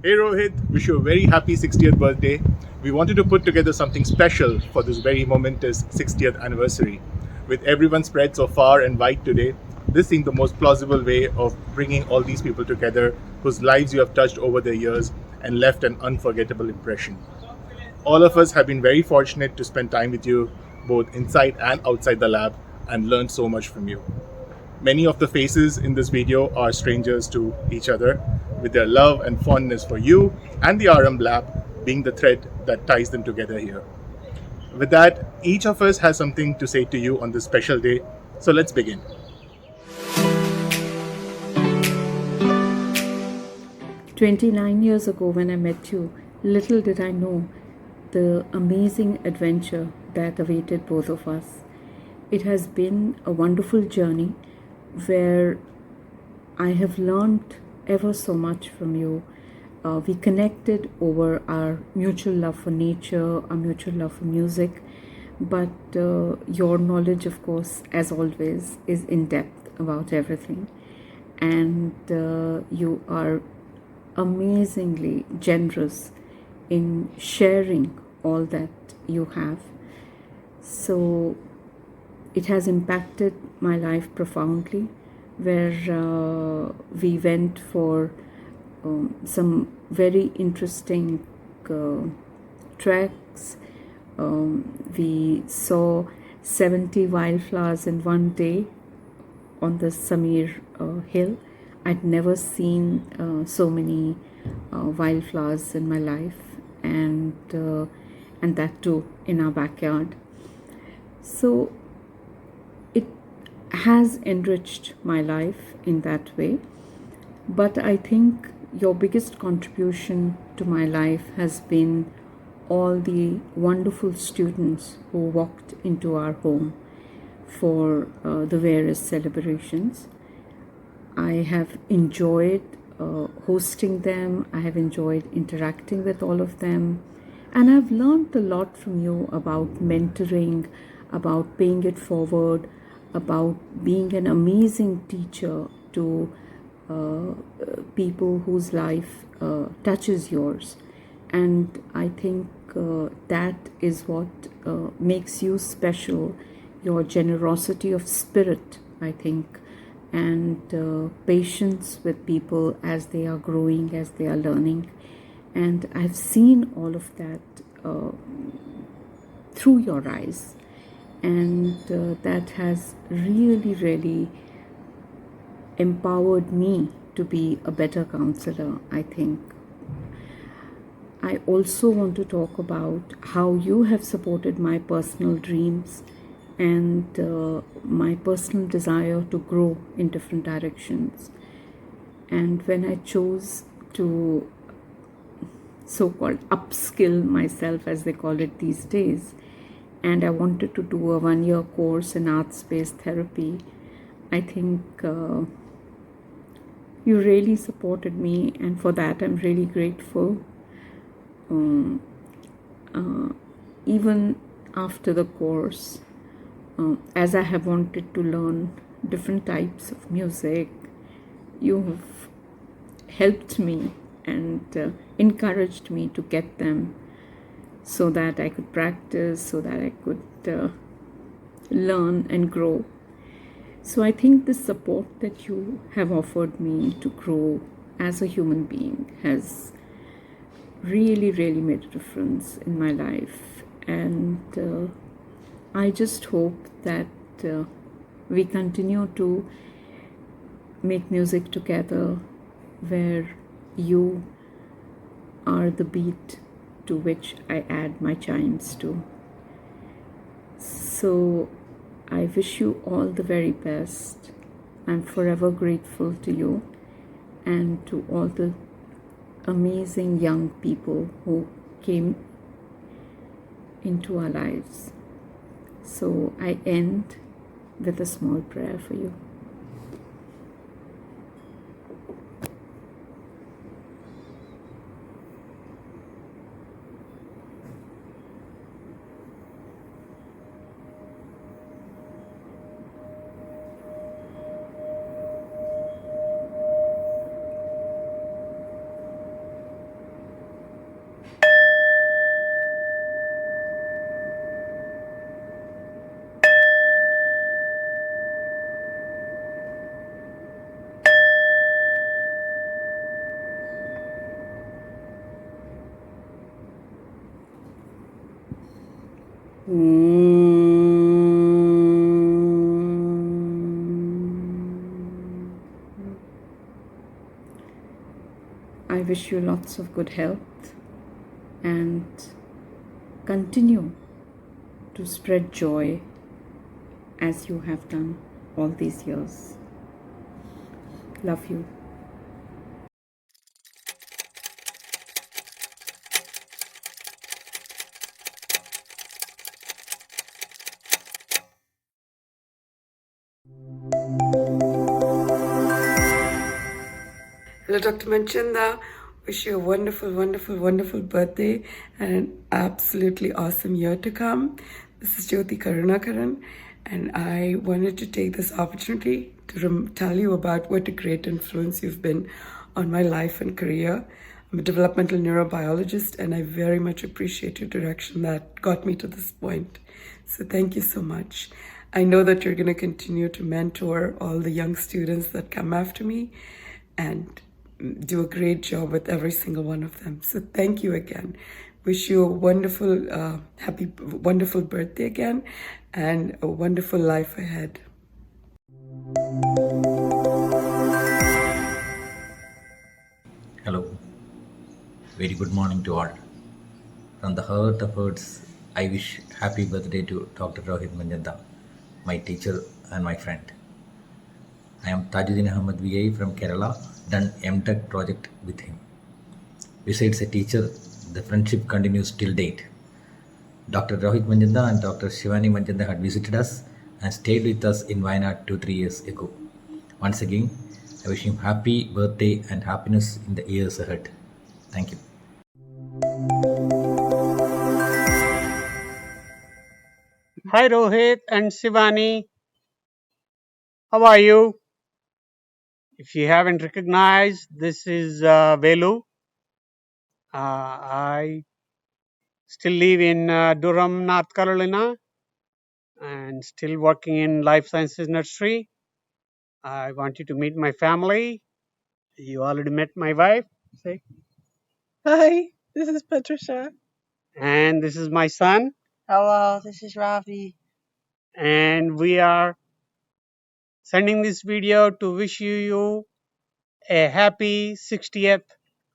Hey Rohit, wish you a very happy 60th birthday. We wanted to put together something special for this very momentous 60th anniversary. With everyone spread so far and wide today, this seemed the most plausible way of bringing all these people together whose lives you have touched over the years and left an unforgettable impression. All of us have been very fortunate to spend time with you, both inside and outside the lab, and learned so much from you. Many of the faces in this video are strangers to each other, with their love and fondness for you and the RM Lab being the thread that ties them together here. With that, each of us has something to say to you on this special day, so let's begin. 29 years ago, when I met you, little did I know the amazing adventure that awaited both of us. It has been a wonderful journey where I have learned ever so much from you. We connected over our mutual love for nature, our mutual love for music, but your knowledge, of course, as always, is in depth about everything. And you are amazingly generous in sharing all that you have. So it has impacted my life profoundly, where we went for some very interesting treks. We saw 70 wildflowers in one day on the Samir hill. I'd never seen so many wildflowers in my life, and that too in our backyard. So it has enriched my life in that way. But I think your biggest contribution to my life has been all the wonderful students who walked into our home for the various celebrations. I have enjoyed hosting them. I have enjoyed interacting with all of them. And I've learned a lot from you about mentoring, about paying it forward, about being an amazing teacher to people whose life touches yours. And I think that is what makes you special, your generosity of spirit, I think, and patience with people as they are growing, as they are learning. And I've seen all of that through your eyes. And that has really, really empowered me to be a better counselor, I think. I also want to talk about how you have supported my personal dreams and my personal desire to grow in different directions. And when I chose to so-called upskill myself, as they call it these days, and I wanted to do a 1-year course in arts-based therapy, I think you really supported me, and for that I'm really grateful. Even after the course, as I have wanted to learn different types of music, you have helped me and encouraged me to get them so that I could practice, so that I could learn and grow. So I think the support that you have offered me to grow as a human being has really, really made a difference in my life. And I just hope that we continue to make music together where you are the beat to which I add my chimes to. So I wish you all the very best. I'm forever grateful to you and to all the amazing young people who came into our lives. So I end with a small prayer for you. I wish you lots of good health and continue to spread joy as you have done all these years. Love you. Hello, Dr. Manchanda. Wish you a wonderful, wonderful, wonderful birthday and an absolutely awesome year to come. This is Jyothi Karunakaran, and I wanted to take this opportunity to tell you about what a great influence you've been on my life and career. I'm a developmental neurobiologist, and I very much appreciate your direction that got me to this point. So thank you so much. I know that you're going to continue to mentor all the young students that come after me and do a great job with every single one of them. So thank you again. Wish you a wonderful, wonderful birthday again and a wonderful life ahead. Hello, very good morning to all. From the heart of hearts, I wish happy birthday to Dr. Rohit Manchanda, my teacher and my friend. I am Thajudin Ahamed VI from Kerala, done MTech project with him. Besides a teacher, the friendship continues till date. Dr. Rohit Manchanda and Dr. Shivani Manchanda had visited us and stayed with us in Wayanad 2-3 years ago. Once again, I wish him happy birthday and happiness in the years ahead. Thank you. Hi Rohit and Shivani, how are you? If you haven't recognized, this is Velu. I still live in Durham, North Carolina, and still working in life sciences nursery. I want you to meet my family. You already met my wife. Say, Hi, this is Patricia. and this is my son, Hello, this is Ravi. and we are sending this video to wish you a happy 60th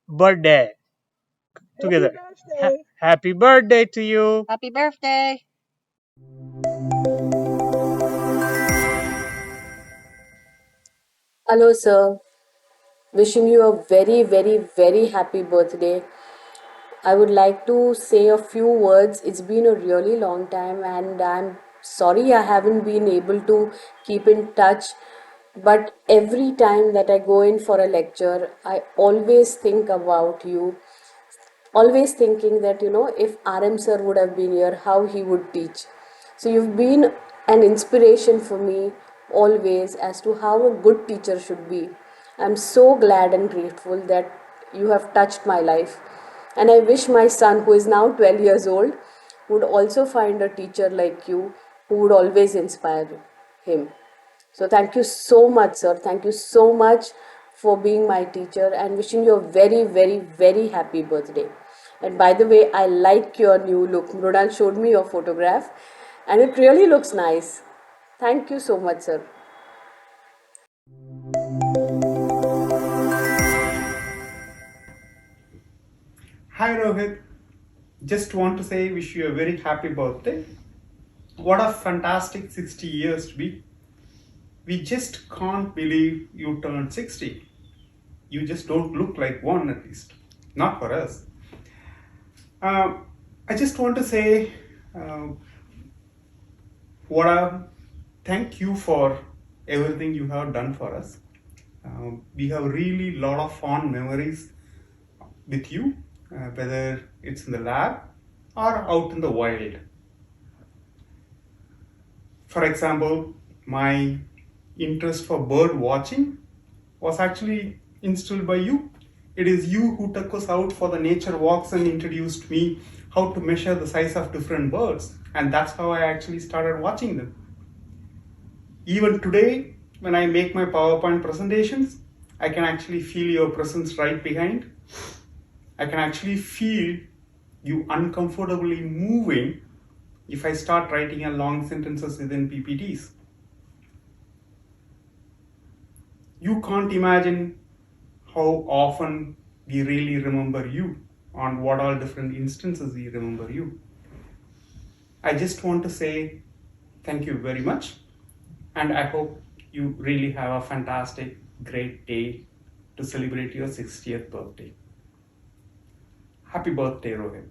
birthday. Together. Happy birthday to you. Happy birthday. Hello, sir. Wishing you a very, very, very happy birthday. I would like to say a few words. It's been a really long time, and I'm sorry I haven't been able to keep in touch. But every time that I go in for a lecture, I always think about you, always thinking that if RM sir would have been here, how he would teach. So you've been an inspiration for me always as to how a good teacher should be. I'm so glad and grateful that you have touched my life, and I wish my son, who is now 12 years old, would also find a teacher like you who would always inspire him. So thank you so much, sir. Thank you so much for being my teacher, and wishing you a very, very, very happy birthday. And by the way, I like your new look. Mrunal showed me your photograph, and it really looks nice. Thank you so much, sir. Hi Rohit, just want to say wish you a very happy birthday. What a fantastic 60 years to be. We just can't believe you turned 60. You just don't look like one, at least. Not for us. I just want to say thank you for everything you have done for us. We have really lot of fond memories with you, whether it's in the lab or out in the wild. For example, my interest for bird watching was actually instilled by you. It is you who took us out for the nature walks and introduced me how to measure the size of different birds, and that's how I actually started watching them. Even today, when I make my PowerPoint presentations, I can actually feel your presence right behind. I can actually feel you uncomfortably moving if I start writing a long sentences within PPTs. You can't imagine how often we really remember you, on what all different instances we remember you. I just want to say thank you very much, and I hope you really have a fantastic, great day to celebrate your 60th birthday. Happy birthday, Rohit.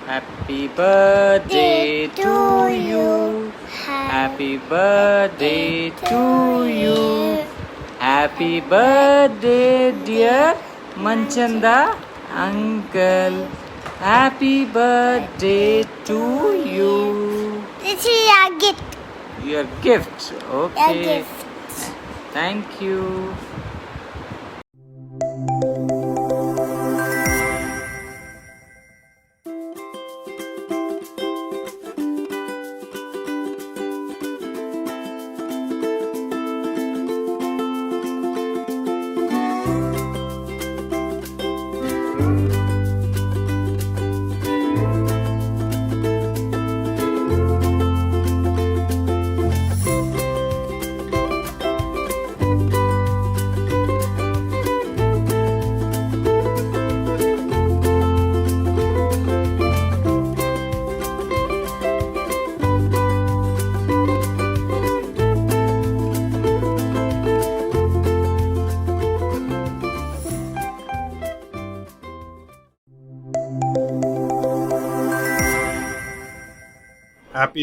Happy birthday to you. Happy birthday to you. Happy birthday, dear Manchanda uncle. Happy birthday to you. This is your gift. Your gift. Okay. Your gift. Thank you.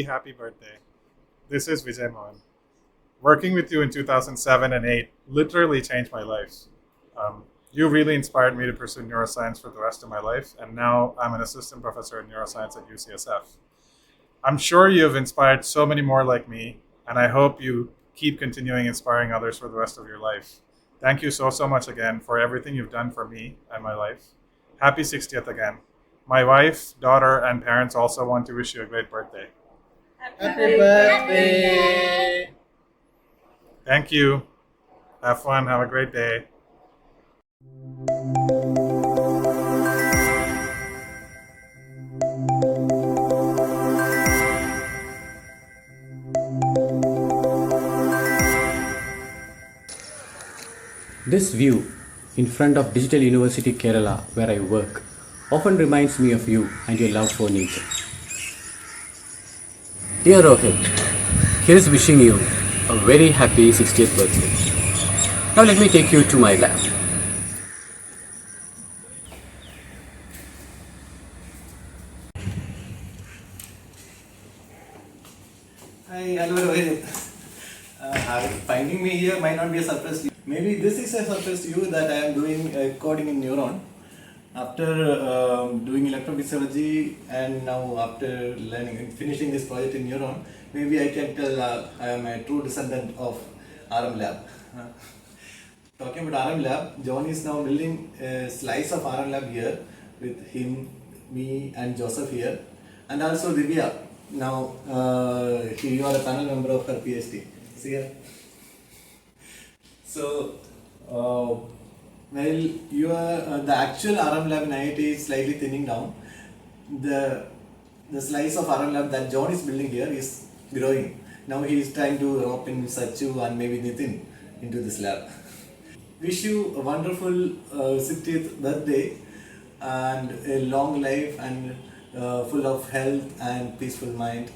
Happy birthday. This is Vijay Mohan. Working with you in 2007 and 8 literally changed my life. You really inspired me to pursue neuroscience for the rest of my life, and now I'm an assistant professor in neuroscience at UCSF. I'm sure you have inspired so many more like me, and I hope you keep continuing inspiring others for the rest of your life. Thank you so much again for everything you've done for me and my life. Happy 60th again. My wife, daughter, and parents also want to wish you a great birthday. Happy birthday. Thank you. Have fun. Have a great day. This view in front of Digital University Kerala, where I work, often reminds me of you and your love for nature. Dear Rohit, here's wishing you a very happy 60th birthday. Now let me take you to my lab. Hello Rohit. Finding me here might not be a surprise to you. Maybe this is a surprise to you that I am doing coding in Neuron. After doing electrophysiology and now after finishing this project in Neuron, maybe I can tell I am a true descendant of RM Lab. Talking about RM Lab, John is now building a slice of RM Lab here with him, me and Joseph here, and also Divya. Now you are a panel member of her PhD. See here. So, the actual RM lab in IIT is slightly thinning down. The slice of RM lab that John is building here is growing. Now he is trying to rope in Sachu and maybe Nitin into this lab. Wish you a wonderful 60th birthday and a long life and full of health and peaceful mind.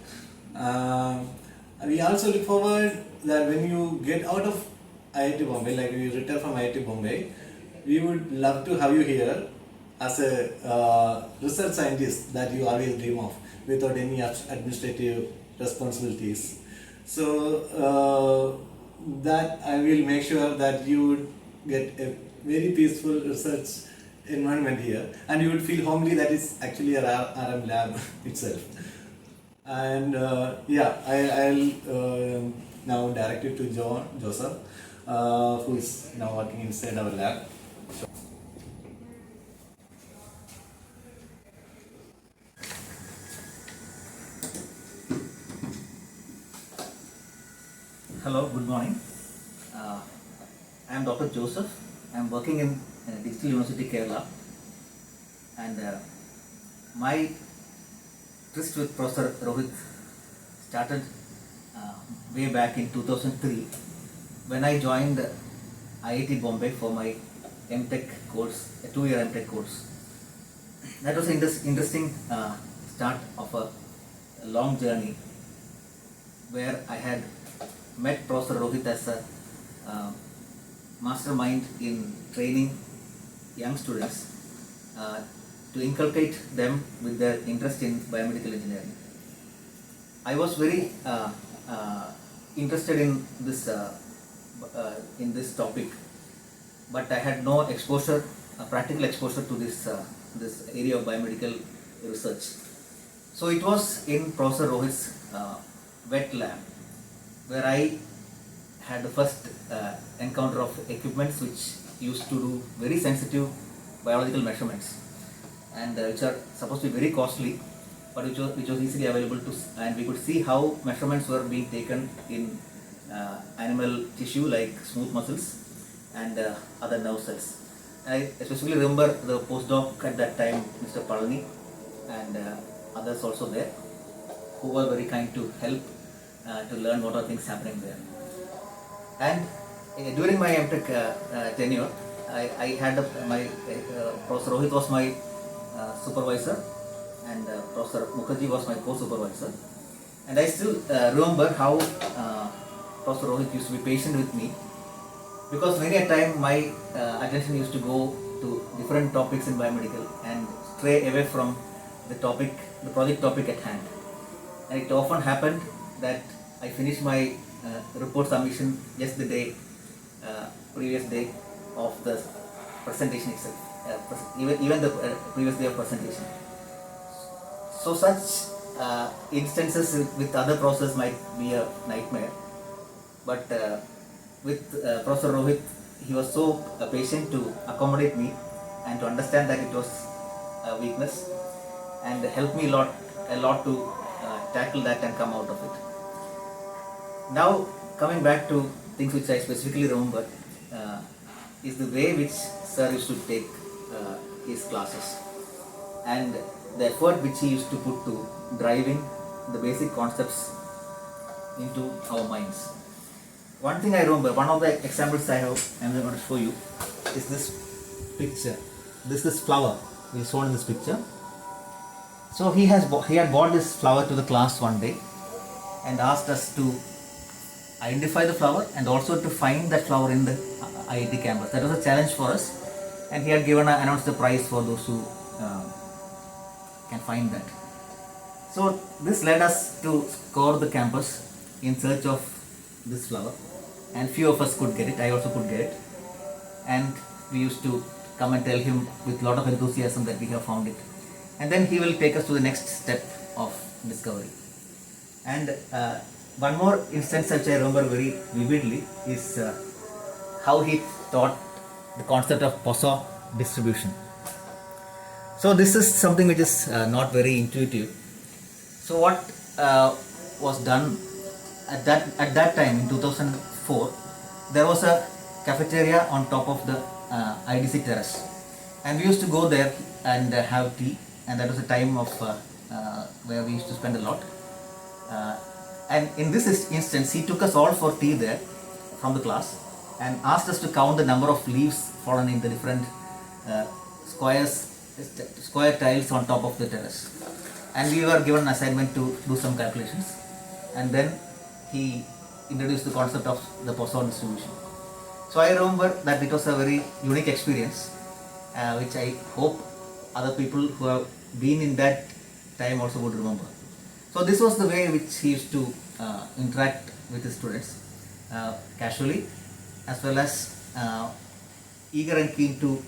We also look forward that when you get out of IIT Bombay, like you retire from IIT Bombay, we would love to have you here as a research scientist that you always dream of without any administrative responsibilities. So that I will make sure that you would get a very peaceful research environment here and you would feel homely that it's actually a RM lab itself. And I'll now direct it to Joseph, who is now working inside our lab. Hello, good morning. I am Dr. Joseph. I am working in Digital University Kerala And my tryst with Professor Rohit started way back in 2003 when I joined IIT Bombay for my MTech course, a 2-year MTech course. That was an interesting start of a long journey where I had met Professor Rohit as a mastermind in training young students to inculcate them with their interest in biomedical engineering. I was very interested in this topic, but I had no exposure, practical exposure to this area of biomedical research. So it was in Professor Rohit's wet lab where I had the first encounter of equipments which used to do very sensitive biological measurements, and which are supposed to be very costly, but which was easily available to, and we could see how measurements were being taken in animal tissue like smooth muscles and other nerve cells. I especially remember the postdoc at that time, Mr. Palani, and others also there, who were very kind to help to learn what are things happening there. And during my MTech tenure, I had my Professor Rohit was my supervisor, and Professor Mukherjee was my co-supervisor. And I still remember how Professor Rohit used to be patient with me, because many a time my attention used to go to different topics in biomedical and stray away from the project topic at hand. And it often happened that I finished my report submission just the previous day of the presentation itself, even the previous day of presentation. So such instances with other professors might be a nightmare, but with Professor Rohit, he was so patient to accommodate me and to understand that it was a weakness, and helped me a lot to tackle that and come out of it. Now, coming back to things which I specifically remember, is the way which Sir used to take his classes and the effort which he used to put to driving the basic concepts into our minds. One thing I remember, one of the examples I'm going to show you is this picture. This is flower which is shown in this picture. So he had brought this flower to the class one day and asked us to identify the flower and also to find that flower in the IIT campus. That was a challenge for us, and he had announced the prize for those who can find that. So this led us to scour the campus in search of this flower, and few of us could get it. I also could get it, and we used to come and tell him with a lot of enthusiasm that we have found it, and then he will take us to the next step of discovery. And one more instance which I remember very vividly is how he taught the concept of Poisson distribution. So this is something which is not very intuitive. So what was done at that time in 2004, there was a cafeteria on top of the IDC terrace, and we used to go there and have tea, and that was a time of where we used to spend a lot. And in this instance, he took us all for tea there from the class and asked us to count the number of leaves fallen in the different square tiles on top of the terrace. And we were given an assignment to do some calculations, and then he introduced the concept of the Poisson distribution. So I remember that it was a very unique experience, which I hope other people who have been in that time also would remember. So this was the way which he used to interact with his students, casually, as well as eager and keen to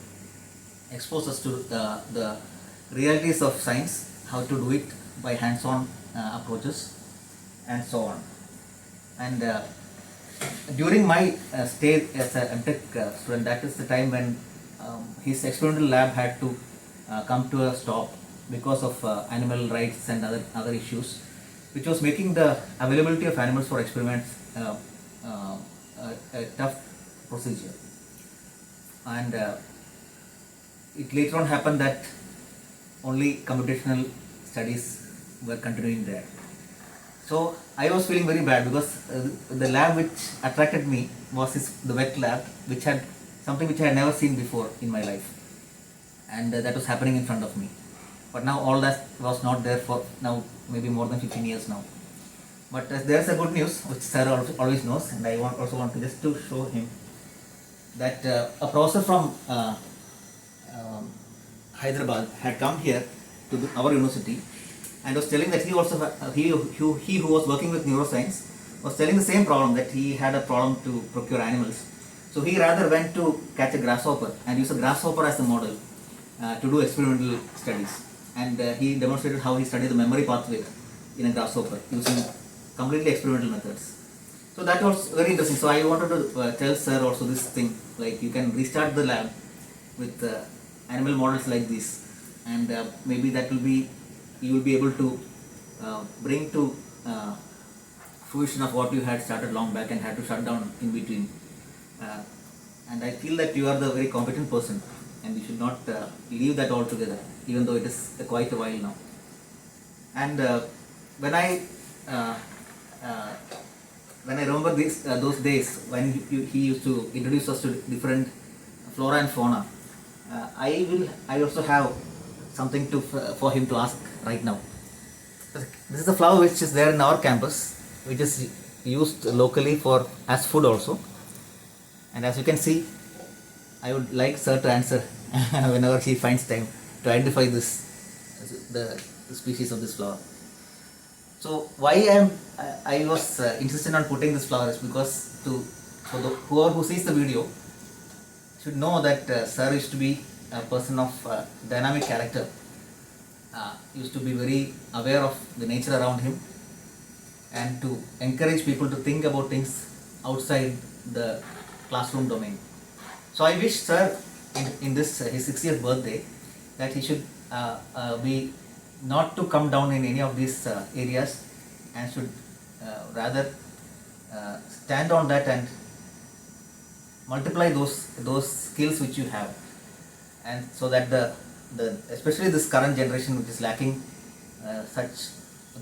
expose us to the realities of science, how to do it by hands-on approaches, and so on. And during my stay as a MTech student, that is the time when his experimental lab had to come to a stop because of animal rights and other issues, which was making the availability of animals for experiments a tough procedure. And it later on happened that only computational studies were continuing there. So I was feeling very bad because the lab which attracted me was the wet lab, which had something which I had never seen before in my life, and that was happening in front of me. But now all that was not there for now maybe more than 15 years now. But there's a good news which sir always knows, and I also want to just to show him that a professor from Hyderabad had come here to our university and was telling that he who was working with neuroscience was telling the same problem, that he had a problem to procure animals. So he rather went to catch a grasshopper and use a grasshopper as a model to do experimental studies. And he demonstrated how he studied the memory pathway in a grasshopper using completely experimental methods. So that was very interesting. So I wanted to tell sir also this thing, like you can restart the lab with animal models like this, and maybe that will be, you will be able to bring to fruition of what you had started long back and had to shut down in between. And I feel that you are the very competent person, and you should not leave that altogether, even though it is quite a while now. And when I remember those days when he used to introduce us to different flora and fauna, I also have something for him to ask right now. This is a flower which is there in our campus, which is used locally as food also. And as you can see, I would like sir to answer whenever he finds time to identify the species of this flower. So why I was insistent on putting this flower is because whoever who sees the video should know that sir used to be a person of dynamic character, used to be very aware of the nature around him, and to encourage people to think about things outside the classroom domain. So I wish sir in this his 60th birthday that he should be not to come down in any of these areas, and should rather stand on that and multiply those skills which you have, and so that the especially this current generation which is lacking such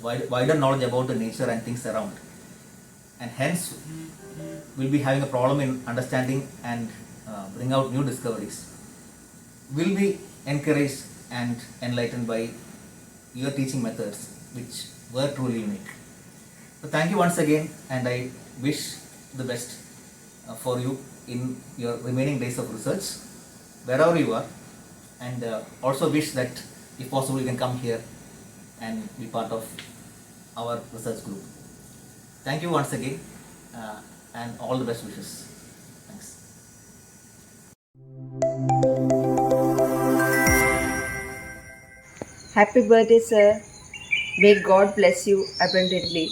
wider knowledge about the nature and things around, and hence will be having a problem in understanding and bring out new discoveries, will be encouraged and enlightened by your teaching methods, which were truly unique. So thank you once again, and I wish the best for you in your remaining days of research, wherever you are, and also wish that if possible you can come here and be part of our research group. Thank you once again, and all the best wishes. Thanks. Happy birthday, sir. May God bless you abundantly.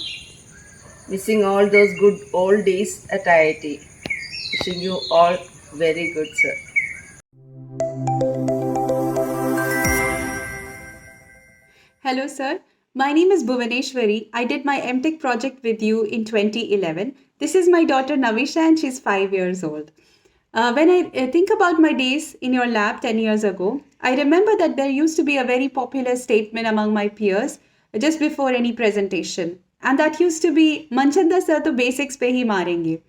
Wishing all those good old days at IIT. Wishing you all very good, sir. Hello, sir. My name is Bhuvaneshwari. I did my MTech project with you in 2011. This is my daughter Navisha, and she's 5 years old. When I think about my days in your lab 10 years ago, I remember that there used to be a very popular statement among my peers just before any presentation. And that used to be, Manchanda sir to basics pe hi marenge.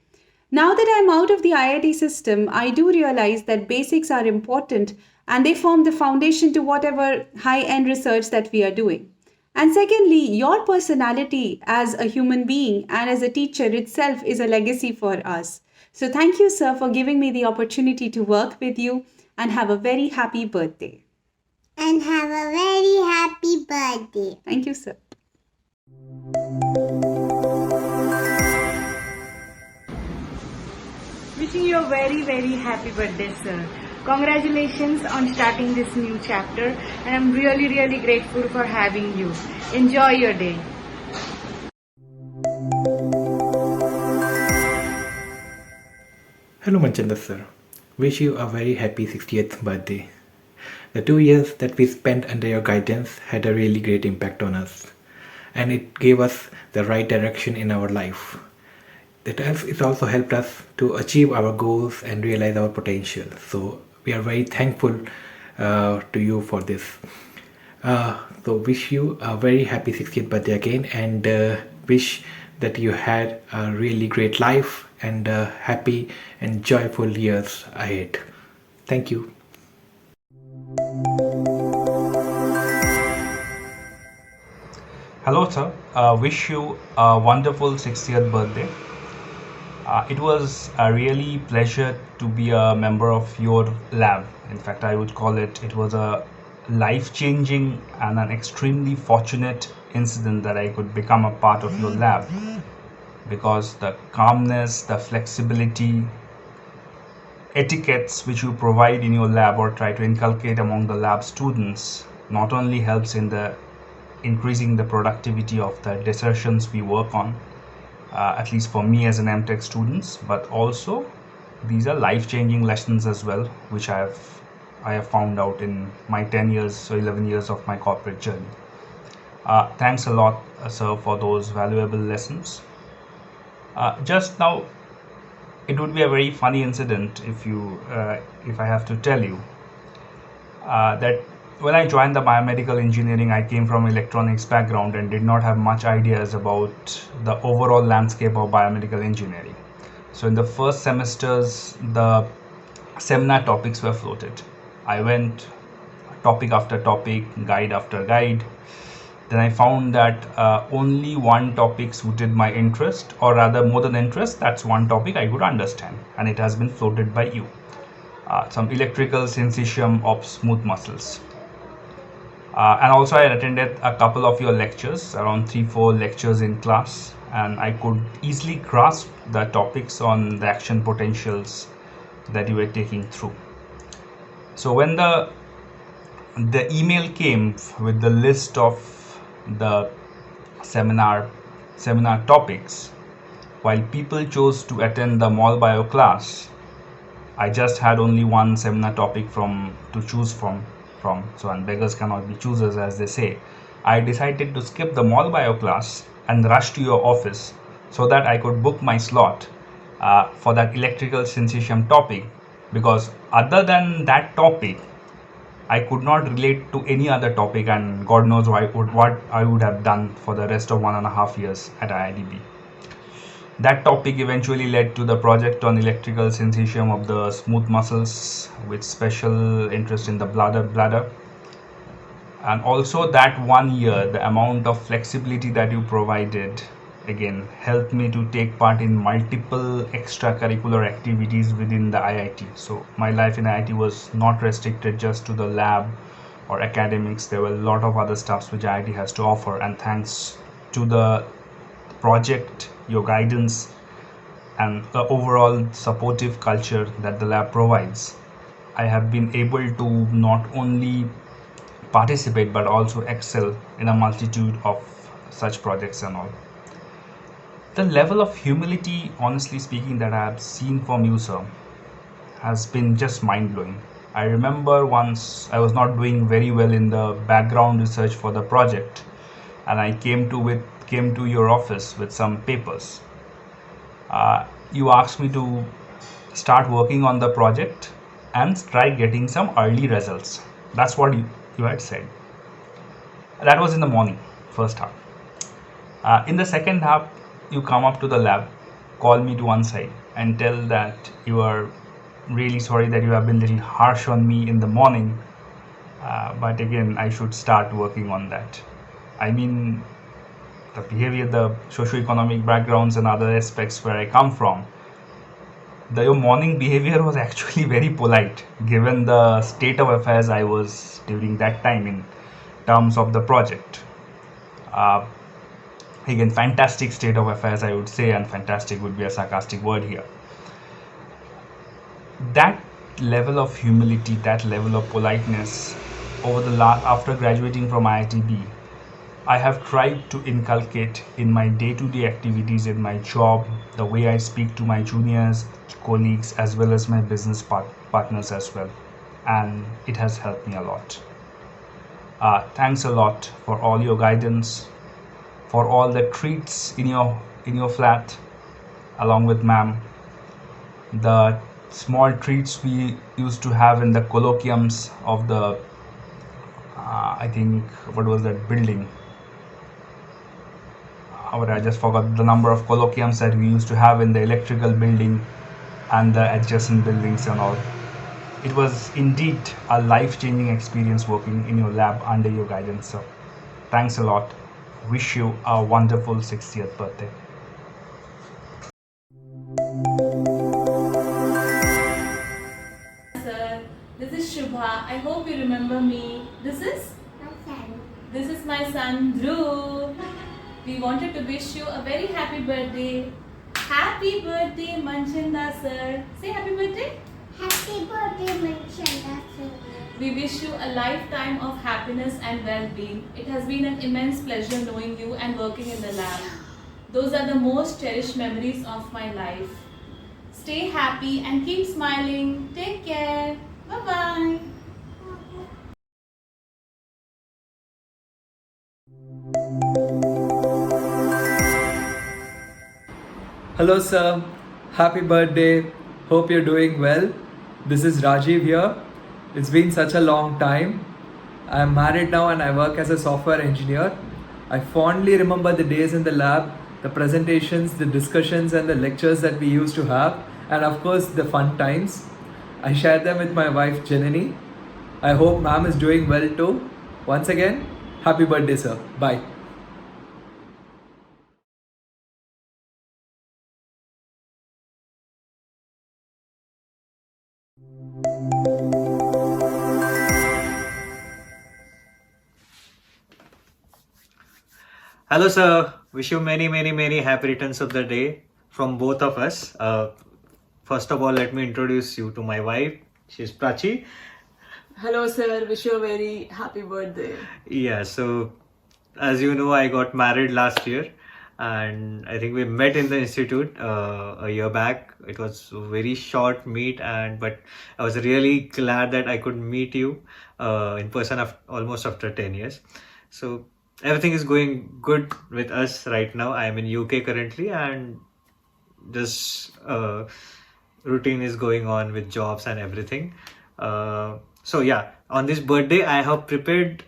Now that I'm out of the IIT system, I do realize that basics are important and they form the foundation to whatever high-end research that we are doing. And secondly, your personality as a human being and as a teacher itself is a legacy for us. So thank you, sir, for giving me the opportunity to work with you, and have a very happy birthday. And have a very happy birthday. Thank you, sir. Wishing you a very, very happy birthday, sir. Congratulations on starting this new chapter, and I'm really, really grateful for having you. Enjoy your day. Hello Manchanda sir. Wish you a very happy 60th birthday. The 2 years that we spent under your guidance had a really great impact on us, and it gave us the right direction in our life. It also helped us to achieve our goals and realize our potential. So we are very thankful to you for this. So wish you a very happy 60th birthday again, and wish that you had a really great life and happy and joyful years ahead. Thank you. Hello, sir. Wish you a wonderful 60th birthday. It was a really pleasure to be a member of your lab. In fact, I would call it was a life-changing and an extremely fortunate incident that I could become a part of your lab, because the calmness, the flexibility, etiquettes which you provide in your lab or try to inculcate among the lab students not only helps in the increasing the productivity of the dissertations we work on, at least for me as an MTech students, but also these are life-changing lessons as well, which I have found out in my 10 years or 11 years of my corporate journey. Thanks a lot, sir, for those valuable lessons. Just now, it would be a very funny incident if I have to tell you that when I joined the biomedical engineering, I came from electronics background and did not have much ideas about the overall landscape of biomedical engineering. So in the first semesters, the seminar topics were floated. I went topic after topic, guide after guide. Then I found that only one topic suited my interest, or rather more than interest, that's one topic I could understand, and it has been floated by you. Some electrical syncytium of smooth muscles. And also I attended a couple of your lectures, around 3-4 lectures in class, and I could easily grasp the topics on the action potentials that you were taking through. So when the email came with the list of the seminar topics, while people chose to attend the mall bio class, I just had only one seminar topic to choose from. So, and beggars cannot be choosers, as they say. I decided to skip the mall bio class and rush to your office so that I could book my slot for that electrical syncytium topic, because other than that topic I could not relate to any other topic, and God knows what I would have done for the rest of 1.5 years at IIDB. That topic eventually led to the project on electrical syncytium of the smooth muscles, with special interest in the bladder. And also that 1 year, the amount of flexibility that you provided, again, helped me to take part in multiple extracurricular activities within the IIT. So my life in IIT was not restricted just to the lab or academics. There were a lot of other stuffs which IIT has to offer, and thanks to the project, your guidance, and the overall supportive culture that the lab provides, I have been able to not only participate but also excel in a multitude of such projects and all. The level of humility, honestly speaking, that I have seen from you, sir, has been just mind-blowing. I remember once I was not doing very well in the background research for the project, and I came to your office with some papers. You asked me to start working on the project and try getting some early results. That's what you had said. That was in the morning, first half. In the second half, you come up to the lab, call me to one side, and tell that you are really sorry that you have been a little harsh on me in the morning, but again, I should start working on that. I mean, the behavior, the socio-economic backgrounds and other aspects where I come from, your morning behavior was actually very polite, given the state of affairs I was during that time in terms of the project. Again, fantastic state of affairs, I would say, and fantastic would be a sarcastic word here. That level of humility, that level of politeness, after graduating from IITB, I have tried to inculcate in my day-to-day activities in my job, the way I speak to my juniors, colleagues, as well as my business partners as well, and it has helped me a lot. Thanks a lot for all your guidance, for all the treats in your flat, along with ma'am, the small treats we used to have in the colloquiums of the I think, what was that building? I just forgot the number of colloquiums that we used to have in the electrical building and the adjacent buildings and all. It was indeed a life-changing experience working in your lab under your guidance. So thanks a lot. Wish you a wonderful 60th birthday. Sir, this is Shubha. I hope you remember me. This is my son Dhruv. We wanted to wish you a very happy birthday. Happy birthday, Manchanda sir. Say happy birthday. Happy birthday, Manchanda sir. We wish you a lifetime of happiness and well-being. It has been an immense pleasure knowing you and working in the lab. Those are the most cherished memories of my life. Stay happy and keep smiling. Take care. Bye-bye. Hello sir, happy birthday. Hope you're doing well. This is Rajiv here. It's been such a long time. I'm married now and I work as a software engineer. I fondly remember the days in the lab, the presentations, the discussions and the lectures that we used to have, and of course the fun times. I share them with my wife Janani. I hope ma'am is doing well too. Once again, happy birthday sir. Bye. Hello, sir. Wish you many happy returns of the day from both of us. First of all, let me introduce you to my wife. She's Prachi. Hello, sir. Wish you a very happy birthday. Yeah, so as you know, I got married last year, and I think we met in the institute a year back. It was a very short meet, but I was really glad that I could meet you in person almost after 10 years. So everything is going good with us right now. I am in UK currently, and this routine is going on with jobs and everything. So yeah, on this birthday, I have prepared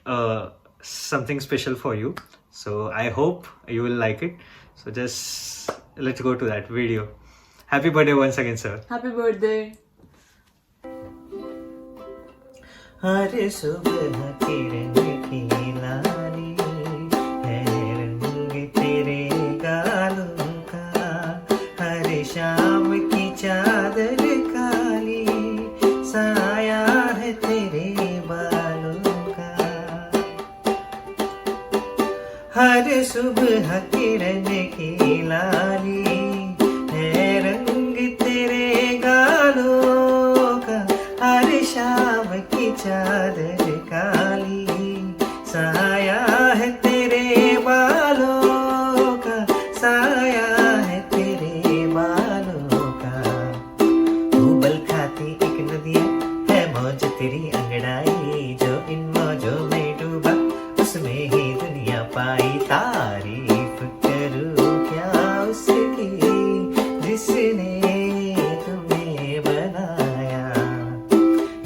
something special for you. So I hope you will like it. So just let's go to that video. Happy birthday once again, sir. Happy birthday. हर सुबह किरण की लाली है रंग तेरे गालों का, हर शाम की चादर काली साया है तेरे बालों का, हर सुबह किरण की लाली है रंग तेरे गालों का, हर शाम की चादर काली साया है तेरे बालों का, साया है तेरे बालों का, उबल खाती एक नदिया है मौज तेरी अंगड़ाई, जो इन मौजों में डूबा उसमें ही दुनिया पाई, तारीफ करूं क्या उसकी जिसने तुम्हें बनाया,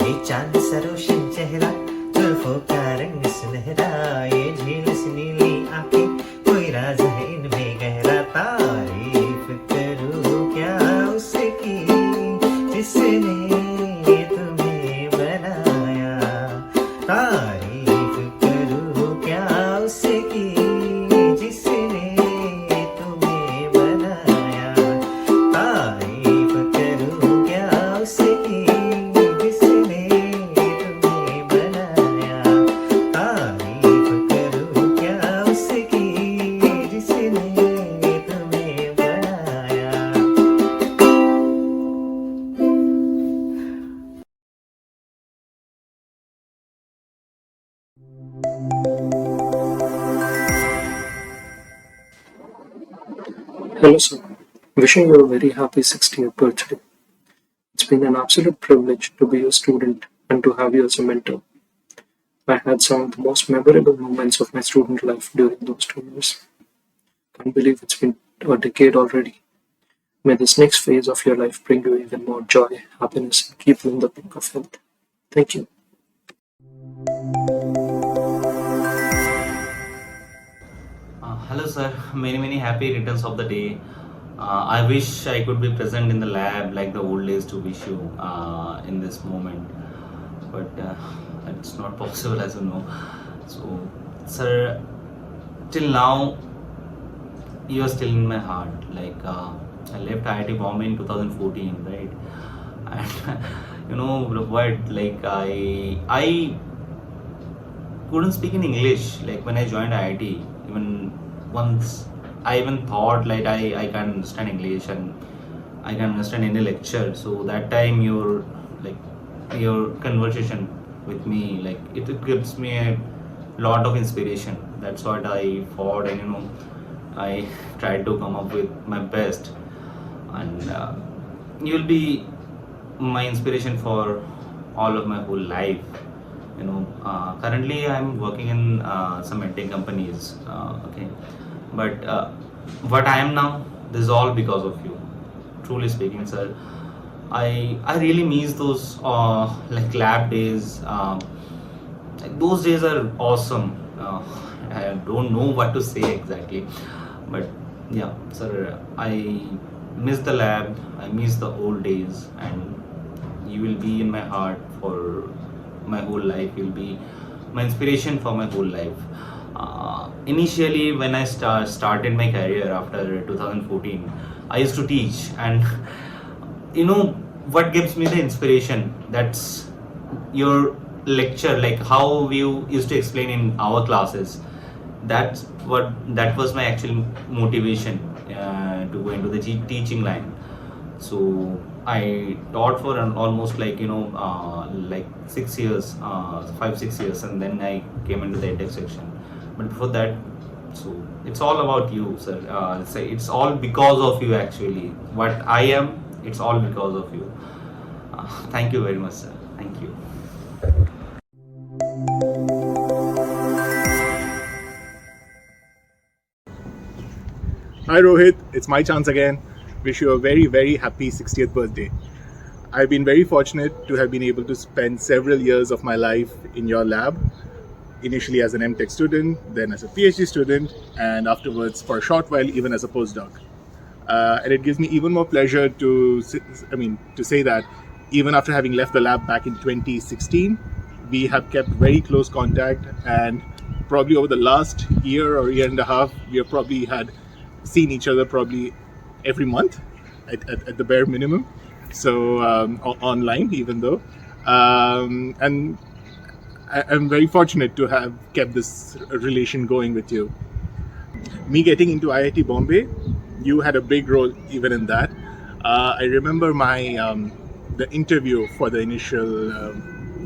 ये चांद सरोशन चेहरा जुल्फों का रंग सुनहरा, ये झील सी नीली आंखें कोई राज है इनमें गहरा, तारीफ करूं क्या उसकी जिसने तुम्हें बनाया, तारीफ करूं क्या उसकी जिसने तुम्हें बनाया, तारीफ करूं क्या उसकी जिसने तुम्हें बनाया, तारीफ करूं क्या उसकी जिसने तुम्हें बनाया. Hello, sir. Wishing you a very happy 60th birthday. It's been an absolute privilege to be your student and to have you as a mentor. I had some of the most memorable moments of my student life during those 2 years. Can't believe it's been a decade already. May this next phase of your life bring you even more joy, happiness, and keep you in the peak of health. Thank you. sir. Many happy returns of the day. I wish I could be present in the lab like the old days to wish you in this moment, but it's not possible, as you know. So, sir, till now, you are still in my heart. Like I left IIT Bombay in 2014, right? And you know what? Like I couldn't speak in English. Like when I joined IIT, even once I even thought like I can understand English and I can understand any lecture. So that time your conversation with me, like it gives me a lot of inspiration. That's what I thought, and I tried to come up with my best, and you'll be my inspiration for all of my whole life. Currently I'm working in some edtech companies, okay, but what I am now, this is all because of you. Truly speaking, sir, I really miss those like lab days. Like those days are awesome. I don't know what to say exactly, but yeah, sir, I miss the lab. I miss the old days, and you will be in my heart for my whole life. You'll be my inspiration for my whole life. Initially, when I started my career after 2014, I used to teach, and what gives me the inspiration? That's your lecture, like how you used to explain in our classes. That was my actual motivation to go into the teaching line. So I taught for almost like 6 years, 5-6 years, and then I came into the edtech section. But before that, so it's all about you, sir. It's all because of you actually. What I am, it's all because of you. Thank you very much, sir. Thank you. Hi Rohit, it's my chance again. Wish you a very happy 60th birthday. I've been very fortunate to have been able to spend several years of my life in your lab, initially as an MTech student, then as a PhD student, and afterwards for a short while even as a postdoc. And it gives me even more pleasure to say that even after having left the lab back in 2016, we have kept very close contact, and probably over the last year or year and a half, we have probably seen each other probably every month at the bare minimum. So online, even though, and I'm very fortunate to have kept this relation going with you. Me getting into IIT Bombay, you had a big role even in that. I remember the interview for the initial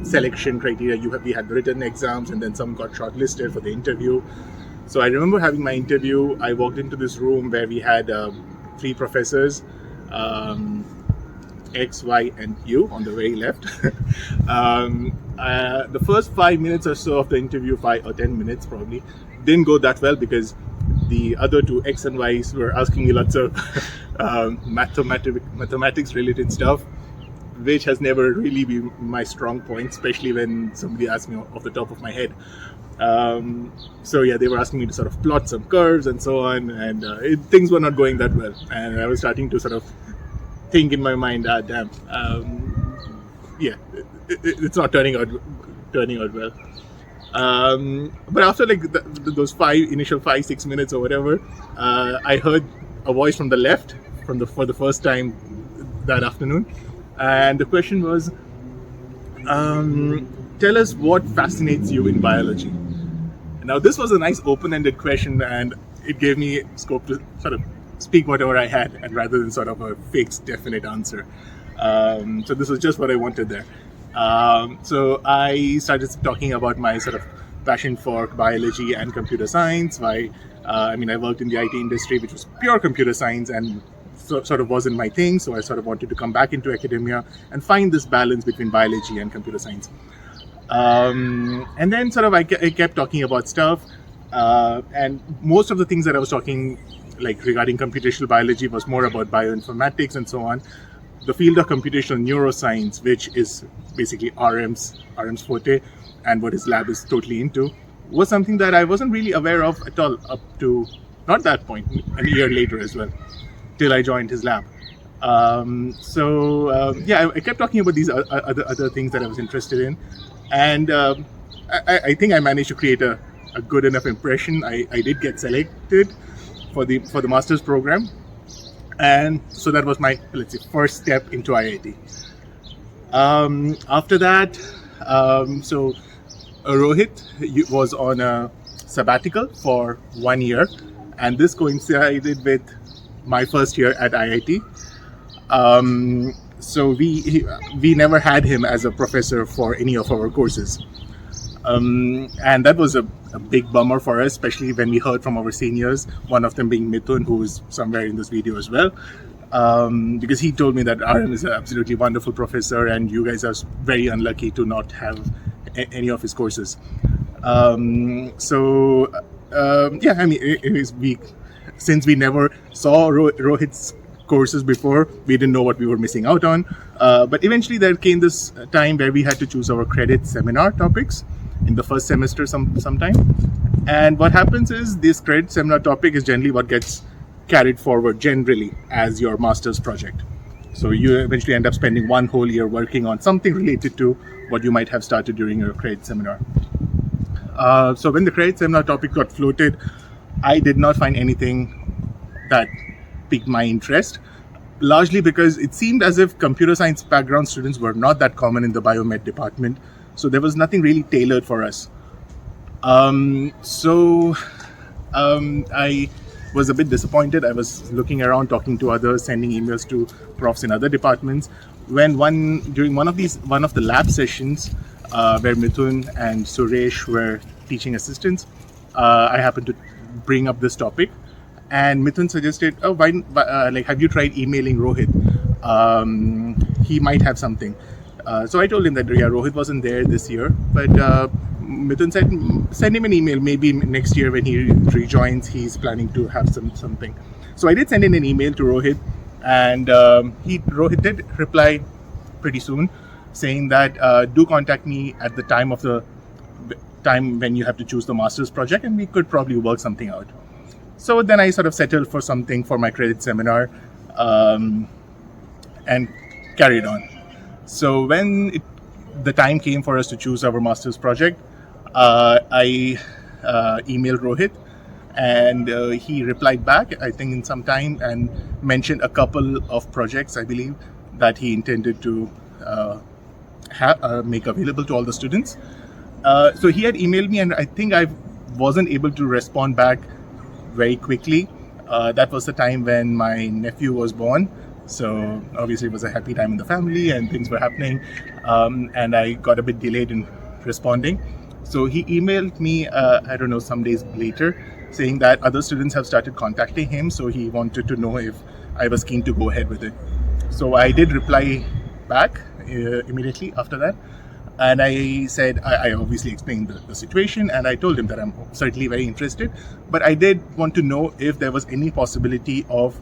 selection criteria. We had written exams, and then some got shortlisted for the interview. So I remember having my interview. I walked into this room where we had 3 professors, X, Y, and U on the very left. The first 5 minutes or so of the interview, 5 or 10 minutes probably, didn't go that well because the other 2 X and Ys were asking me lots of mathematics related stuff, which has never really been my strong point, especially when somebody asked me off the top of my head. So yeah, they were asking me to sort of plot some curves and so on, and things were not going that well, and I was starting to sort of think in my mind, it's not turning out well. But after like those initial 5-6 minutes or whatever, I heard a voice from the left for the first time that afternoon, and the question was, tell us what fascinates you in biology. Now this was a nice open-ended question, and it gave me scope to sort of speak whatever I had, and rather than sort of a fixed, definite answer. So this was just what I wanted there. So I started talking about my sort of passion for biology and computer science. I worked in the IT industry, which was pure computer science, and sort of wasn't my thing. So I sort of wanted to come back into academia and find this balance between biology and computer science. And then sort of I kept talking about stuff, and most of the things that I was talking like regarding computational biology was more about bioinformatics and so on. The field of computational neuroscience, which is basically RM's forte, and what his lab is totally into, was something that I wasn't really aware of at all up to not that point, a year later as well, till I joined his lab. I kept talking about these other things that I was interested in, and I think I managed to create a good enough impression. I did get selected for the master's program, and so that was my, let's say, first step into IIT. After that, Rohit was on a sabbatical for 1 year, and this coincided with my first year at IIT. So we never had him as a professor for any of our courses, and that was a big bummer for us, especially when we heard from our seniors, one of them being Mithun, who is somewhere in this video as well, because he told me that RM is an absolutely wonderful professor and you guys are very unlucky to not have any of his courses. Since we never saw Rohit's courses before, we didn't know what we were missing out on. But eventually there came this time where we had to choose our credit seminar topics in the first semester sometime. And what happens is this credit seminar topic is generally what gets carried forward generally as your master's project. So you eventually end up spending 1 whole year working on something related to what you might have started during your credit seminar. So when the credit seminar topic got floated, I did not find anything that piqued my interest, largely because it seemed as if computer science background students were not that common in the biomed department, so there was nothing really tailored for us. I was a bit disappointed. I was looking around, talking to others, sending emails to profs in other departments, when during one of the lab sessions where Mithun and Suresh were teaching assistants, I happened to bring up this topic, and Mithun suggested, have you tried emailing Rohit? He might have something. So I told him that Rohit wasn't there this year, but Mithun said send him an email. Maybe next year when he rejoins, he's planning to have something. So I did send in an email to Rohit, and Rohit did reply pretty soon, saying that do contact me at the time when you have to choose the master's project, and we could probably work something out. So then I sort of settled for something for my credit seminar and carried on. So when the time came for us to choose our master's project, I emailed Rohit, and he replied back, I think in some time, and mentioned a couple of projects, I believe, that he intended to make available to all the students. So he had emailed me, and I think I wasn't able to respond back very quickly. That was the time when my nephew was born. So obviously it was a happy time in the family and things were happening. And I got a bit delayed in responding. So he emailed me, some days later, saying that other students have started contacting him. So he wanted to know if I was keen to go ahead with it. So I did reply back immediately after that. And I said, I obviously explained the situation, and I told him that I'm certainly very interested, but I did want to know if there was any possibility of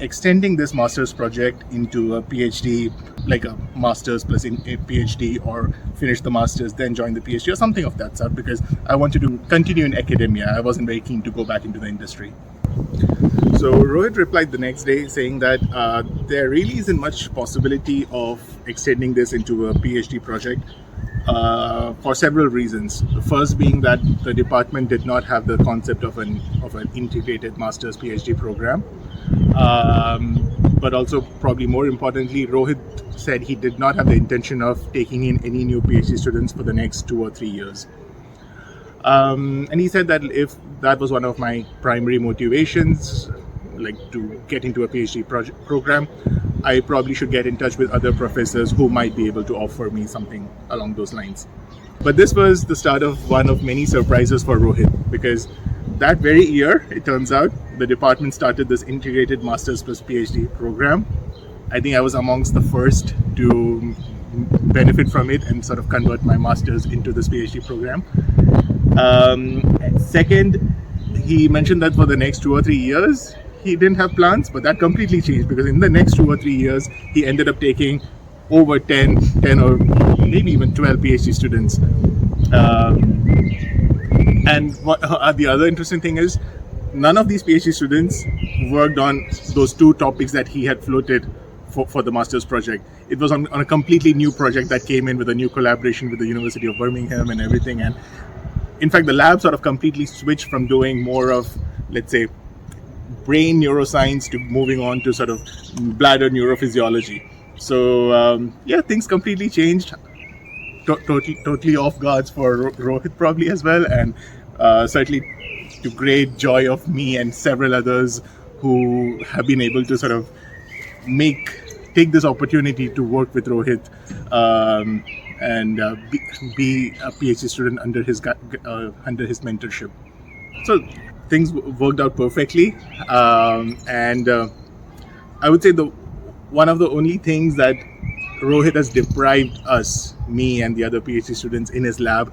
extending this master's project into a PhD, like a master's plus a PhD, or finish the master's, then join the PhD, or something of that sort, because I wanted to continue in academia. I wasn't very keen to go back into the industry. So Rohit replied the next day saying that there really isn't much possibility of extending this into a PhD project for several reasons. The first being that the department did not have the concept of an integrated master's PhD program. But also, probably more importantly, Rohit said he did not have the intention of taking in any new PhD students for the next 2 or 3 years. And he said that if that was one of my primary motivations, like to get into a PhD program, I probably should get in touch with other professors who might be able to offer me something along those lines. But this was the start of one of many surprises for Rohit, because that very year, it turns out, the department started this integrated master's plus PhD program. I think I was amongst the first to benefit from it and sort of convert my master's into this PhD program. Second, he mentioned that for the next 2 or 3 years, he didn't have plans, but that completely changed, because in the next 2 or 3 years, he ended up taking over 10 or maybe even 12 PhD students. And the other interesting thing is, none of these PhD students worked on those two topics that he had floated for the master's project. It was on a completely new project that came in with a new collaboration with the University of Birmingham and everything. And in fact, the lab sort of completely switched from doing more of, let's say, brain neuroscience to moving on to sort of bladder neurophysiology. So things completely changed. Totally off guards for Rohit probably as well, and certainly to great joy of me and several others who have been able to sort of take this opportunity to work with Rohit and be a PhD student under his mentorship. So things worked out perfectly, and I would say one of the only things that Rohit has deprived us, me and the other PhD students in his lab,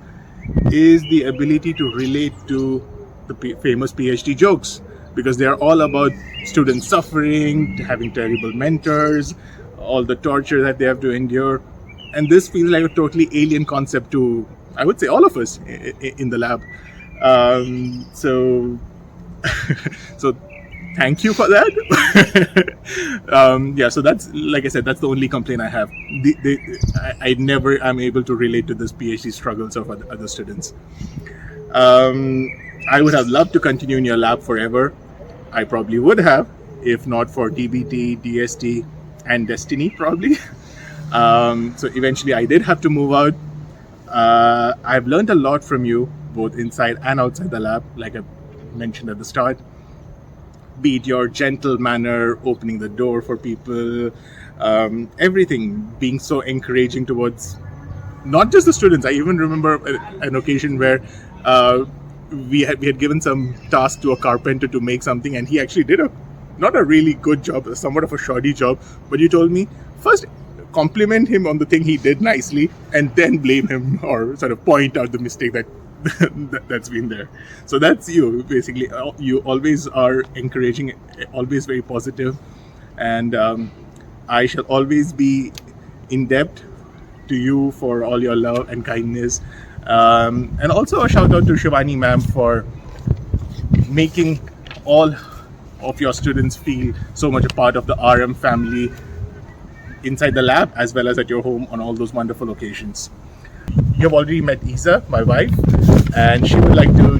is the ability to relate to the famous PhD jokes, because they are all about students suffering, having terrible mentors, all the torture that they have to endure. And this feels like a totally alien concept to, I would say, all of us in the lab. So thank you for that. So that's, like I said, that's the only complaint I have. I never am able to relate to this PhD struggles of other students. I would have loved to continue in your lab forever. I probably would have, if not for DBT, DST, and Destiny, probably. So eventually I did have to move out. I've learned a lot from you, both inside and outside the lab, like I mentioned at the start. Be it your gentle manner, opening the door for people, everything, being so encouraging towards not just the students. I even remember an occasion where we had given some task to a carpenter to make something, and he actually did not a really good job, somewhat of a shoddy job, but you told me, first compliment him on the thing he did nicely, and then blame him or sort of point out the mistake that's been there. So that's you, basically. You always are encouraging, always very positive, and I shall always be in debt to you for all your love and kindness. And also a shout out to Shivani ma'am for making all of your students feel so much a part of the RM family inside the lab as well as at your home on all those wonderful occasions. You've already met Isa, my wife, and she would like to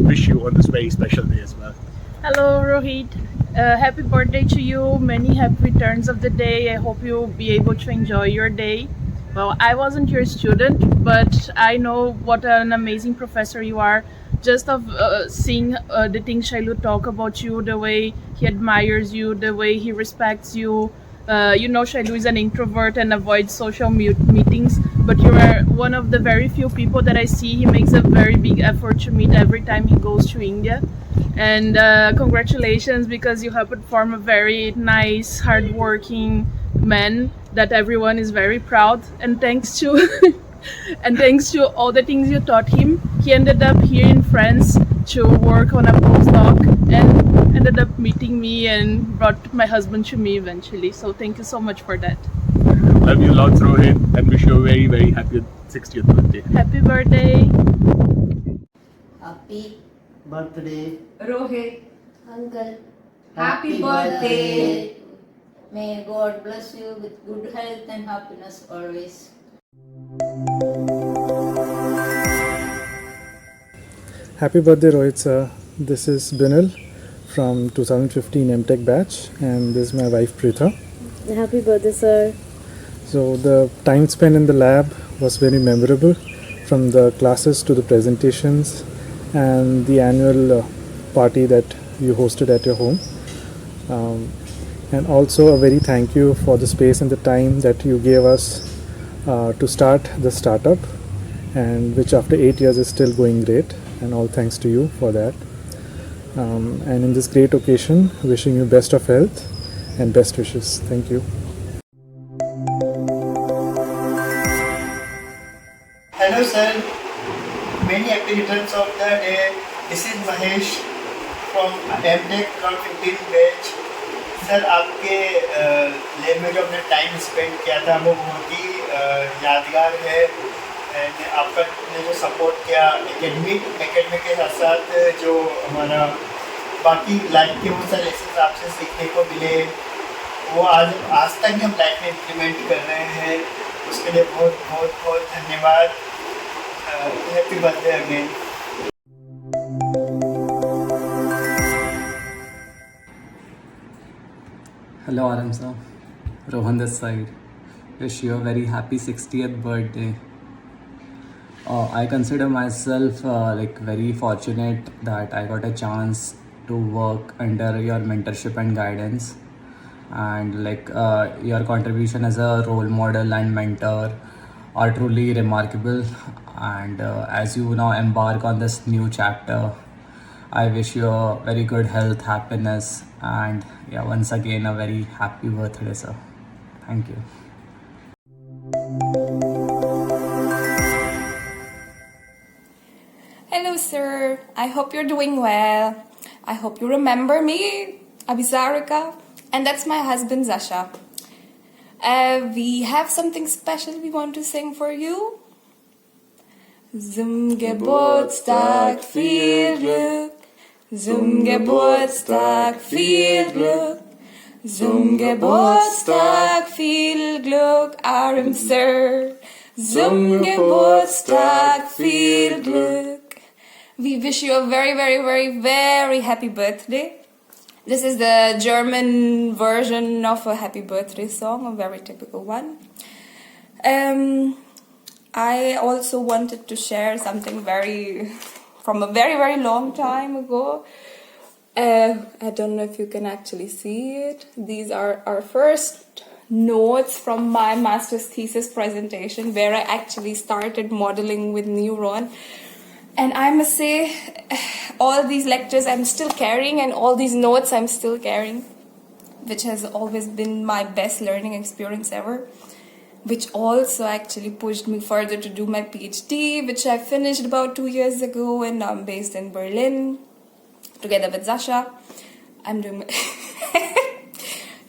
wish you on this very special day as well. Hello Rohit, happy birthday to you, many happy returns of the day. I hope you'll be able to enjoy your day. Well, I wasn't your student, but I know what an amazing professor you are. Just of seeing the things Shailu talk about you, the way he admires you, the way he respects you. Shailu is an introvert and avoids social meetings, but you are one of the very few people that I see he makes a very big effort to meet every time he goes to India. And congratulations, because you helped form a very nice, hardworking man that everyone is very proud. And thanks to all the things you taught him, he ended up here in France to work on a postdoc and ended up meeting me and brought my husband to me eventually. So thank you so much for that. Love you lots, Rohit, and wish you a very, very happy 60th birthday. Happy birthday. Happy birthday, Rohit. Uncle. Happy birthday. May God bless you with good health and happiness always. Happy birthday, Rohit sir. This is Binil from 2015 MTech batch, and this is my wife Pritha. Happy birthday, sir. So the time spent in the lab was very memorable, from the classes to the presentations and the annual party that you hosted at your home. And also a very thank you for the space and the time that you gave us to start the startup, and which after 8 years is still going great, and all thanks to you for that. And in this great occasion, wishing you best of health and best wishes. Thank you. Hello sir, many happy returns of the day. This is Mahesh from MTech 15 batch. Sir आपके lab में जो अपने time spend किया था वो बहुत ही यादगार है, एंड आपका ने जो सपोर्ट किया एकेडमिक के साथ साथ जो हमारा बाकी लाइफ के बहुत सारे लेसन आपसे सीखने को मिले, वो आज तक भी हम लाइफ में इम्प्लीमेंट कर रहे हैं, उसके लिए बहुत बहुत बहुत धन्यवाद। Happy birthday again. Hello Aram sir, Rohan this side. Wish you a very happy 60th birthday. I consider myself very fortunate that I got a chance to work under your mentorship and guidance, and your contribution as a role model and mentor are truly remarkable. And as you now embark on this new chapter, I wish you a very good health, happiness, and once again a very happy birthday, sir. Thank you. Hello, sir. I hope you're doing well. I hope you remember me, Abhisarika, and that's my husband, Zasha. We have something special we want to sing for you. Zum Geburtstag viel Glück, zum Geburtstag viel Glück, zum Geburtstag viel Glück, Aram sir, zum Geburtstag viel Glück. We wish you a very, very, very, very happy birthday. This is the German version of a happy birthday song, a very typical one. I also wanted to share something from a very, very long time ago. I don't know if you can actually see it. These are our first notes from my master's thesis presentation, where I actually started modeling with neuron. And I must say, all these lectures I'm still carrying, and all these notes I'm still carrying, which has always been my best learning experience ever, which also actually pushed me further to do my PhD, which I finished about 2 years ago, and now I'm based in Berlin, together with Zasha. I'm doing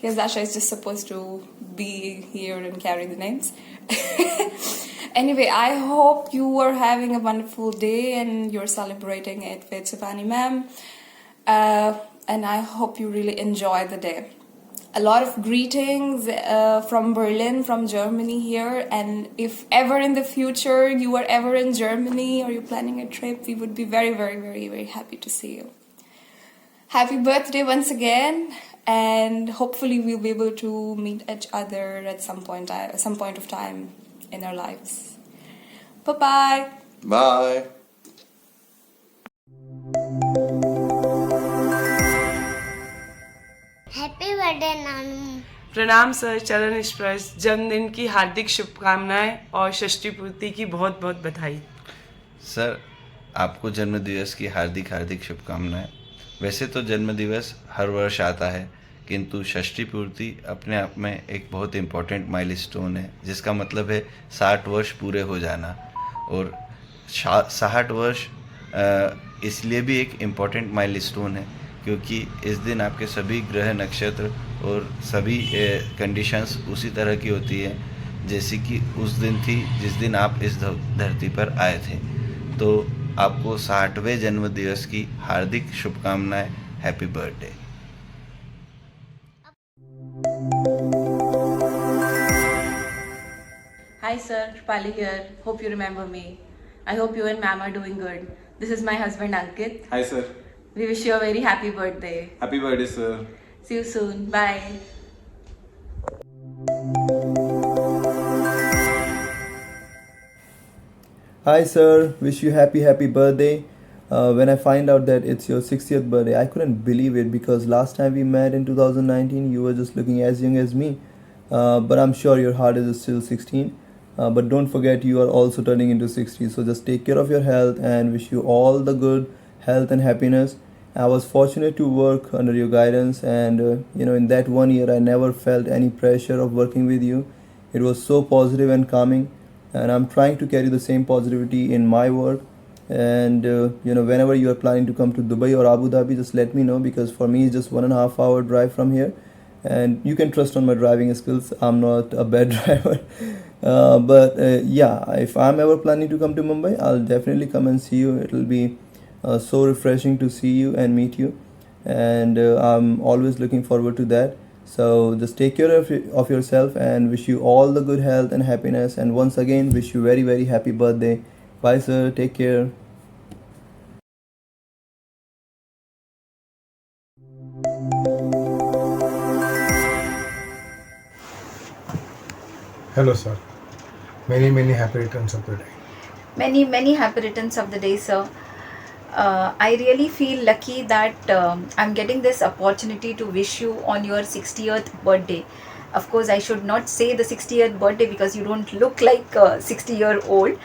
yes, Zasha is just supposed to be here and carry the names. Anyway, I hope you are having a wonderful day and you're celebrating it with Shivani ma'am. And I hope you really enjoy the day. A lot of greetings from Berlin, from Germany here. And if ever in the future you are ever in Germany or you're planning a trip, we would be very, very, very, very happy to see you. Happy birthday once again. And hopefully we'll be able to meet each other at some point of time in our lives. Bye-bye. Bye. Happy birthday नानू। प्रणाम sir, चरण स्पर्श, जन्मदिन की हार्दिक शुभकामनाएं और षष्ठी पूर्ति की बहुत बहुत बधाई। सर, आपको जन्मदिवस की हार्दिक हार्दिक शुभकामनाएं। वैसे तो जन्मदिवस हर वर्ष आता है, किंतु षष्ठी पूर्ति अपने आप में एक बहुत इम्पॉर्टेंट माइलस्टोन है, जिसका मतलब है 60 वर्ष पूरे हो जाना। और 60 वर्ष इसलिए भी एक इम्पॉर्टेंट माइलस्टोन है क्योंकि इस दिन आपके सभी ग्रह नक्षत्र और सभी कंडीशंस उसी तरह की होती है जैसी कि उस दिन थी जिस दिन आप इस धरती पर आए थे। तो आपको 60वें जन्मदिवस की हार्दिक शुभकामनाएं। Happy birthday. Hi sir, Krupali here. Hope you remember me. I hope you and ma'am are doing good. This is my husband Ankit. Hi sir. We wish you a very happy birthday. Happy birthday sir. See you soon. Bye. Hi sir, wish you happy birthday. When I find out that it's your 60th birthday, I couldn't believe it because last time we met in 2019 you were just looking as young as me. But I'm sure your heart is still 16. But don't forget you are also turning into 60. So just take care of your health and wish you all the good health and happiness. I was fortunate to work under your guidance, and in that 1 year I never felt any pressure of working with you. It was so positive and calming, and I'm trying to carry the same positivity in my work. And whenever you are planning to come to Dubai or Abu Dhabi, just let me know, because for me it's just 1.5 hour drive from here, and you can trust on my driving skills. I'm not a bad driver. But if I'm ever planning to come to Mumbai, I'll definitely come and see you. It'll be so refreshing to see you and meet you. and I'm always looking forward to that. So just take care of yourself and wish you all the good health and happiness. And once again, wish you very, very happy birthday. Bye, sir. Take care. Hello, sir. Many happy returns of the day. Many happy returns of the day, sir. I really feel lucky that I'm getting this opportunity to wish you on your 60th birthday. Of course, I should not say the 60th birthday because you don't look like a 60-year-old.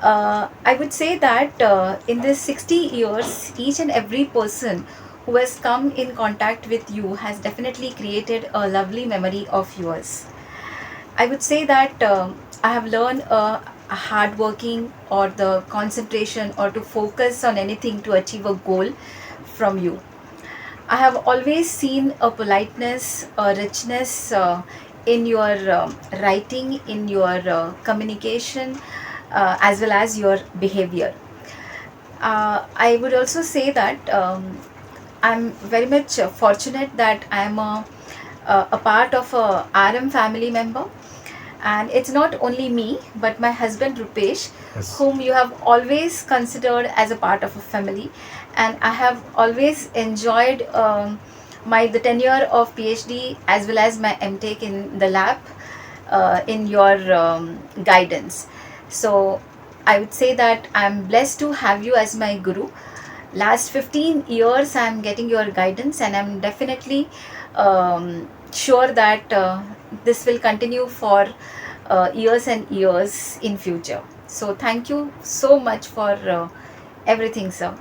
I would say that in this 60 years, each and every person who has come in contact with you has definitely created a lovely memory of yours. I would say that I have learned a hard working or the concentration or to focus on anything to achieve a goal from you. I have always seen a politeness, a richness in your writing, in your communication, as well as your behavior. I would also say that I'm very much fortunate that I'm a part of a RM family member. And it's not only me, but my husband Rupesh, Yes. whom you have always considered as a part of a family. And I have always enjoyed the tenure of PhD as well as my MTech in the lab in your guidance. So I would say that I'm blessed to have you as my guru. Last 15 years I'm getting your guidance, and I'm definitely sure that this will continue for years and years in future. So thank you so much for everything, sir.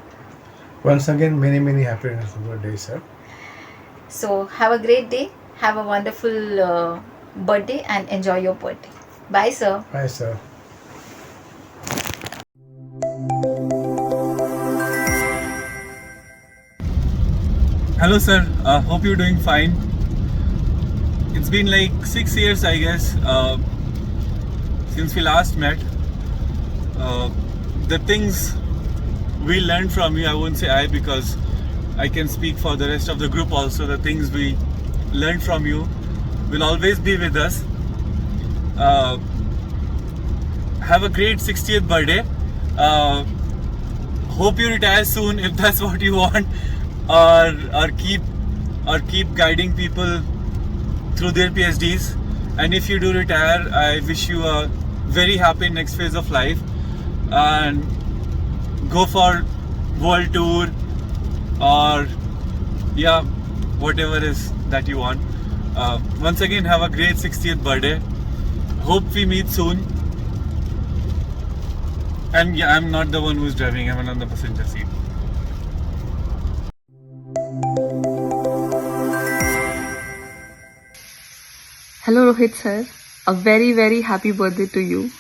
Once again, many happy returns of the day, sir. So have a great day, have a wonderful birthday, and enjoy your birthday. Bye, sir. Bye, sir. Hello, sir. Hope you're doing fine. It's been like 6 years, I guess, since we last met. The things we learned from you, I won't say I, because I can speak for the rest of the group also. The things we learned from you will always be with us. Have a great 60th birthday. Hope you retire soon if that's what you want, or keep guiding people through their PhDs. And if you do retire, I wish you a very happy next phase of life, and go for world tour, or yeah, whatever is that you want. Once again, have a great 60th birthday. Hope we meet soon. And yeah, I'm not the one who's driving, I'm on the passenger seat. Hello Rohit sir, a very happy birthday to you.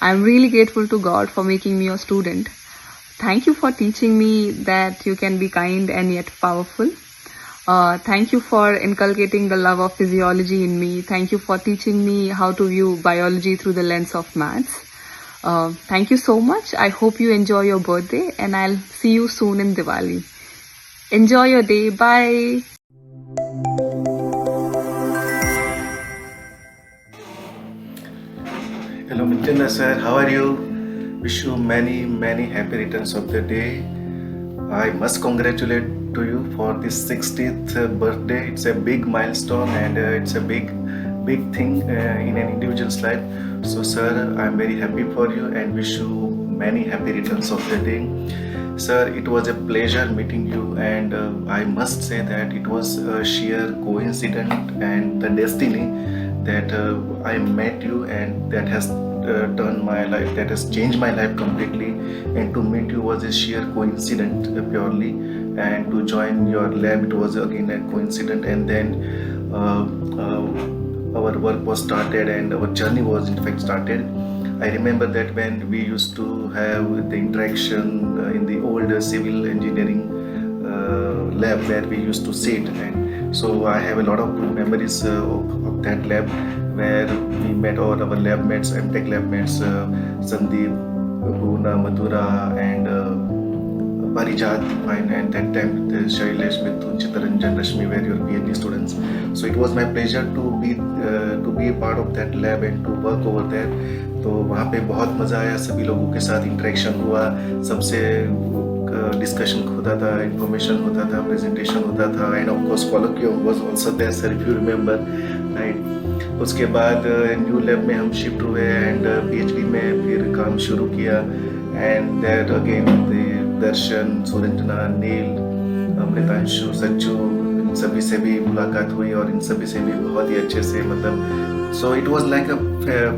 I'm really grateful to God for making me your student. Thank you for teaching me that you can be kind and yet powerful. Thank you for inculcating the love of physiology in me. Thank you for teaching me how to view biology through the lens of maths. Thank you so much. I hope you enjoy your birthday, and I'll see you soon in Diwali. Enjoy your day. Bye. Hello Manchanda sir, how are you? Wish you many happy returns of the day. I must congratulate to you for this 60th birthday. It's a big milestone, and it's a big thing in an individual's life. So sir, I'm very happy for you and wish you many happy returns of the day. Sir, it was a pleasure meeting you, and I must say that it was a sheer coincidence and the destiny that I met you, and that has turned my life, that has changed my life completely. And to meet you was a sheer coincidence purely, and to join your lab, it was again a coincidence. And then our work was started, and our journey was in fact started. I remember that when we used to have the interaction in the old civil engineering lab where we used to sit, and so I have a lot of good memories of that lab where we met all our lab mates, MTech lab mates, Sandeep, Madura, and Parijat, mine, and that time the Shailesh, Chitaranjan, Rashmi were your PhD students. So it was my pleasure to be a part of that lab and to work over there. तो वहाँ पे बहुत मज़ा आया, सभी लोगों के साथ इंटरेक्शन हुआ, सबसे डिस्कशन होता था, इंफॉर्मेशन होता था, प्रेजेंटेशन होता था, and of course colloquium was also there sir, if you remember, right. उसके बाद न्यू लैब में हम शिफ्ट हुए एंड पीएचडी में फिर काम शुरू किया. एंड देयर अगेन दर्शन, सुरंजना, नील, अमृतांशु, सच्चू, इन सभी से भी मुलाकात हुई और इन सभी से भी बहुत ही अच्छे से, मतलब so it was like a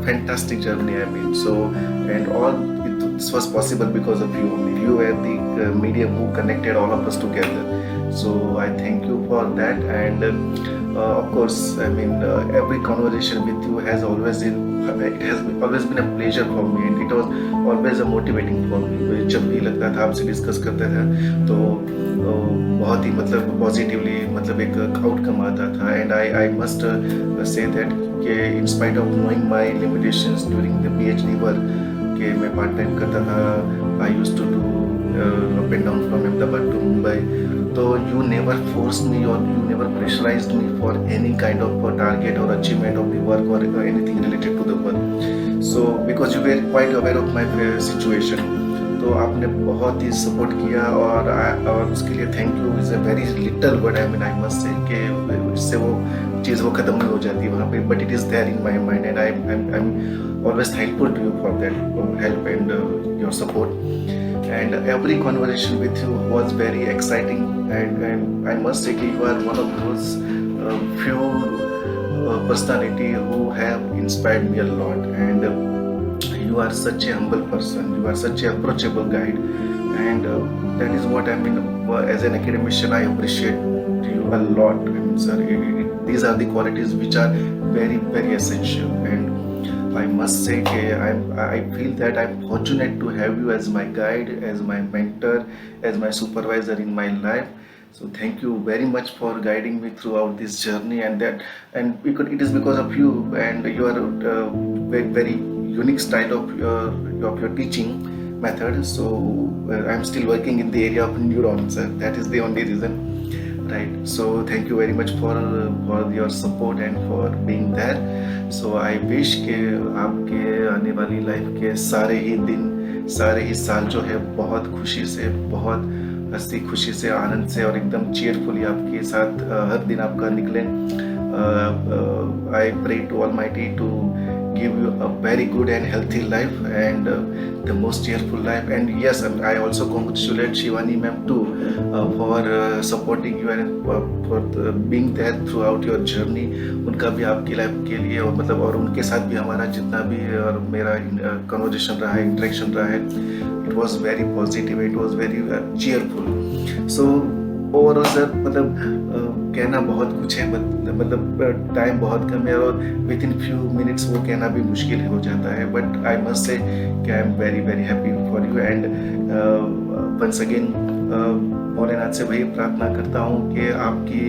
fantastic journey, I mean, so, and all this was possible because of you only. You were the medium who connected all of us together, so I thank you for that. And of course, I mean, every conversation with you has always been a pleasure for me, and it was always a motivating for me. जब भी लगता था आपसे discuss करता था तो बहुत ही मतलब पॉजिटिवली मतलब एक आउटकम आता था. And I must say that कि in spite of knowing my limitations during the PhD work कि मैं पार्ट टाइम करता था, I used to do up and down from Ahmedabad to Mumbai. तो यू नेवर फोर्स मी और you never pressurized me for any kind of target और achievement of the work और anything related to the work. So because you were quite aware of my situation, तो आपने बहुत ही support किया और उसके लिए thank you is a very little word, I mean, I must say कि इससे वो चीज़ वो ख़त्म नहीं हो जाती वहाँ पे, but it is there in my mind and I am always thankful to you for that help and your support. And every conversation with you was very exciting, and I must say that you are one of those few personality who have inspired me a lot, and you are such a humble person, you are such an approachable guide, and that is what I mean. As an academician, I appreciate you a lot. I mean, sir, these are the qualities which are very, very essential, and I must say I feel that I'm fortunate to have you as my guide, as my mentor, as my supervisor in my life. So thank you very much for guiding me throughout this journey, and it is because of you and your very, very unique style of your teaching method. So I'm still working in the area of neurons. That is the only reason, right? So thank you very much for your support and for being there. So I wish कि आपके आने वाली life के सारे ही दिन, सारे ही साल जो है बहुत खुशी से, बहुत हंसी खुशी से, आनंद से और एकदम चीयरफुली आपके साथ हर दिन आपका निकले. I pray to Almighty to give you a very good and healthy life and the most cheerful life. And yes, I also congratulate Shivani ma'am too for supporting you and for being there throughout your journey. उनका भी आपकी life के लिए और मतलब और उनके साथ भी हमारा जितना भी और मेरा कन्वर्सेशन रहा है, इंटरेक्शन रहा है, it was very positive, it was very cheerful. So overall sir मतलब कहना बहुत कुछ है, मतलब टाइम बहुत कम है और विद इन फ्यू मिनट्स वो कहना भी मुश्किल हो जाता है. बट आई मस्ट से कि I am very very happy for you and once again Bholenath से वही प्रार्थना करता हूँ कि आपकी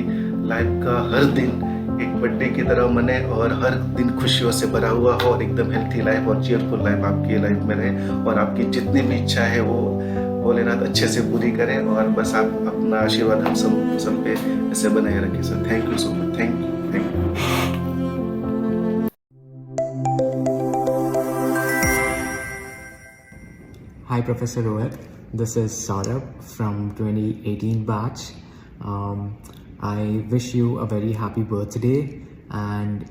लाइफ का हर दिन एक बर्थडे की तरह मने और हर दिन खुशियों से भरा हुआ हो और एकदम हेल्थी लाइफ और चीयरफुल लाइफ आपकी लाइफ में रहे और आपकी जितनी भी इच्छा है वो भोलेनाथ अच्छे से पूरी करें और बस आप अपना आशीर्वाद हम सब पे ऐसे बनाए रखें sir. Thank you so much. Thank you. Hi Professor Rohit, this is Saurabh from 2018 batch. I wish you a very happy birthday and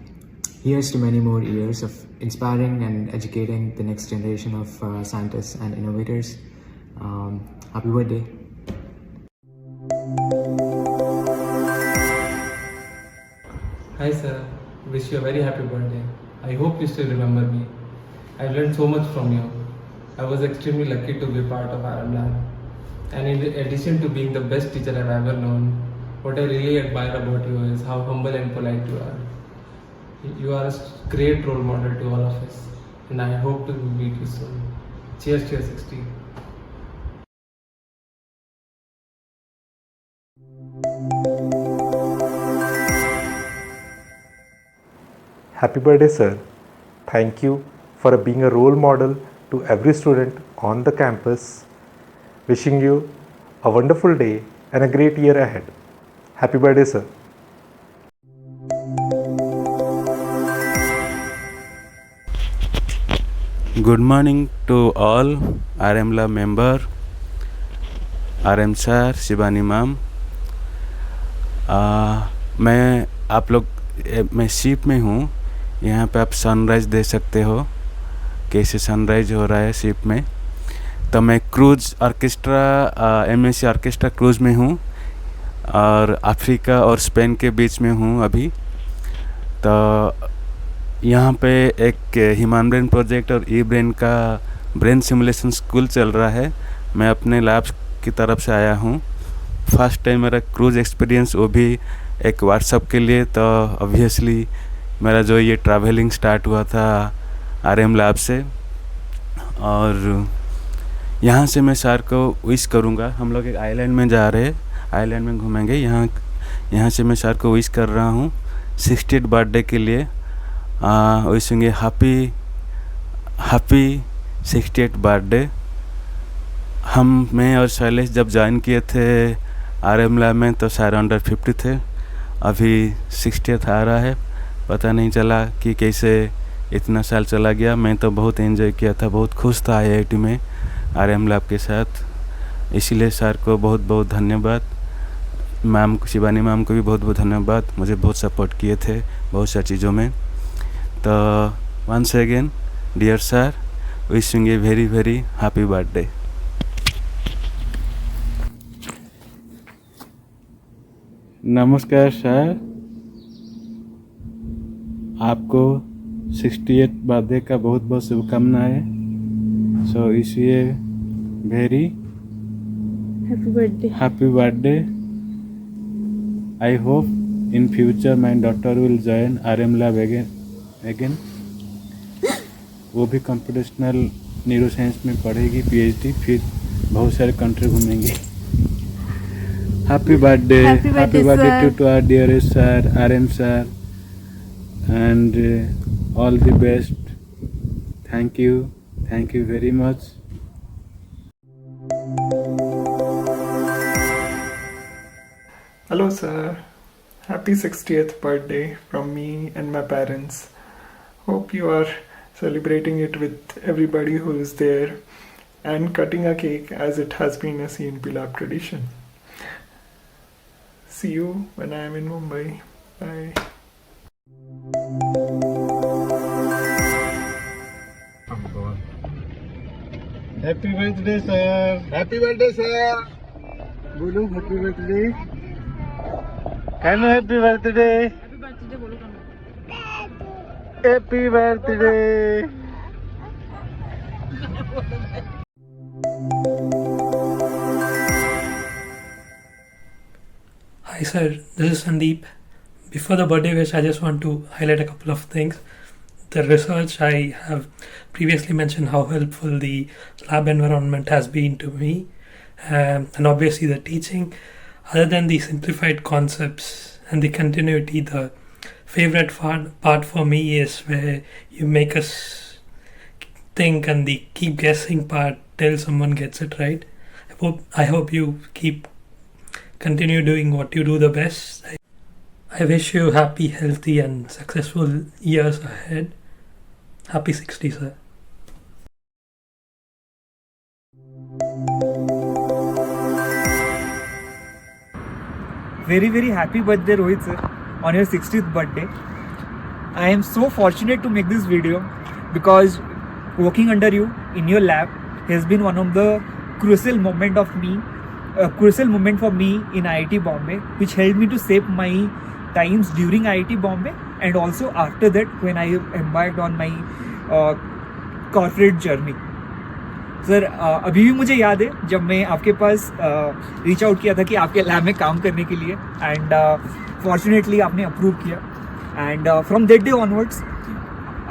here's to many more years of inspiring and educating the next generation of scientists and innovators. Happy birthday. Hi sir, wish you a very happy birthday. I hope you still remember me. I've learned so much from you. I was extremely lucky to be part of our lab. And in addition to being the best teacher I've ever known, what I really admire about you is how humble and polite you are. You are a great role model to all of us. And I hope to meet you soon. Cheers to your 60. Happy birthday, sir. Thank you for being a role model to every student on the campus. Wishing you a wonderful day and a great year ahead. Happy birthday, sir. Good morning to all RM Lab member, RM sir, Shivani ma'am. मैं आप लोग मैं ship में हूँ. यहाँ पे आप sunrise दे सकते हो, कैसे सनराइज हो रहा है शिप में. तो मैं cruise orchestra MSc orchestra cruise में हूँ और अफ्रीका और स्पेन के बीच में हूँ अभी. तो यहाँ पे एक ह्यूमन ब्रेन प्रोजेक्ट और ई ब्रेन का ब्रेन सिमुलेशन स्कूल चल रहा है. मैं अपने लैब्स की तरफ से आया हूँ. फर्स्ट टाइम मेरा क्रूज़ एक्सपीरियंस, वो भी एक व्हाट्सएप के लिए. तो ऑब्वियसली मेरा जो ये ट्रैवलिंग स्टार्ट हुआ था RM लैब से, और यहाँ से मैं सर को विश करूँगा. हम लोग एक आइलैंड में जा रहे हैं, आइलैंड में घूमेंगे. यहाँ से मैं सर को विश कर रहा हूँ 60th बर्थडे के लिए. Wishing happy 60th birthday. मैं और शैलेश जब ज्वाइन किए थे RM लैब में तो सर अंडर 50 थे. अभी 60th आ रहा है. पता नहीं चला कि कैसे इतना साल चला गया. मैं तो बहुत एंजॉय किया था, बहुत खुश था IIT में RM लैब के साथ. इसीलिए सर को बहुत बहुत धन्यवाद. मैम को, शिवानी मैम को भी बहुत बहुत धन्यवाद. मुझे बहुत सपोर्ट किए थे बहुत सारी चीज़ों में. तो once again dear sir, wishing a very very happy birthday. नमस्कार सर, आपको 60th बर्थडे का बहुत बहुत शुभकामनाएं. सो इसलिए very happy birthday. I hope in future my daughter will join RM lab again. वो भी कंप्यूटेशनल न्यूरो साइंस में पढ़ेगी PhD, फिर बहुत सारे कंट्री घूमेंगी. Happy birthday to our dearest sir, RM sir, and all the best. Thank you very much. Hello sir, happy 60th birthday from me and my parents. Hope you are celebrating it with everybody who is there and cutting a cake as it has been a CNP lab tradition. See you when I am in Mumbai. Bye. Happy birthday sir. Happy birthday sir. बोलो happy birthday. Happy birthday. Happy birthday. Hi sir, this is Sandeep. Before the birthday wish, I just want to highlight a couple of things. The research, I have previously mentioned how helpful the lab environment has been to me, and obviously the teaching. Other than the simplified concepts and the continuity, the favorite part for me is where you make us think, and the keep guessing part till someone gets it right. I hope you continue doing what you do the best. I wish you happy, healthy and successful years ahead. Happy 60, sir. Very very happy birthday Rohit sir on your 60th birthday. I am so fortunate to make this video because working under you in your lab has been one of the crucial moment for me in IIT Bombay, which helped me to save my times during IIT Bombay and also after that when I embarked on my corporate journey. Sir अभी भी मुझे याद है जब मैं आपके पास reach out किया था कि आपके लैब में काम करने के लिए, एंड फॉर्चुनेटली आपने अप्रूव किया, and from that day onwards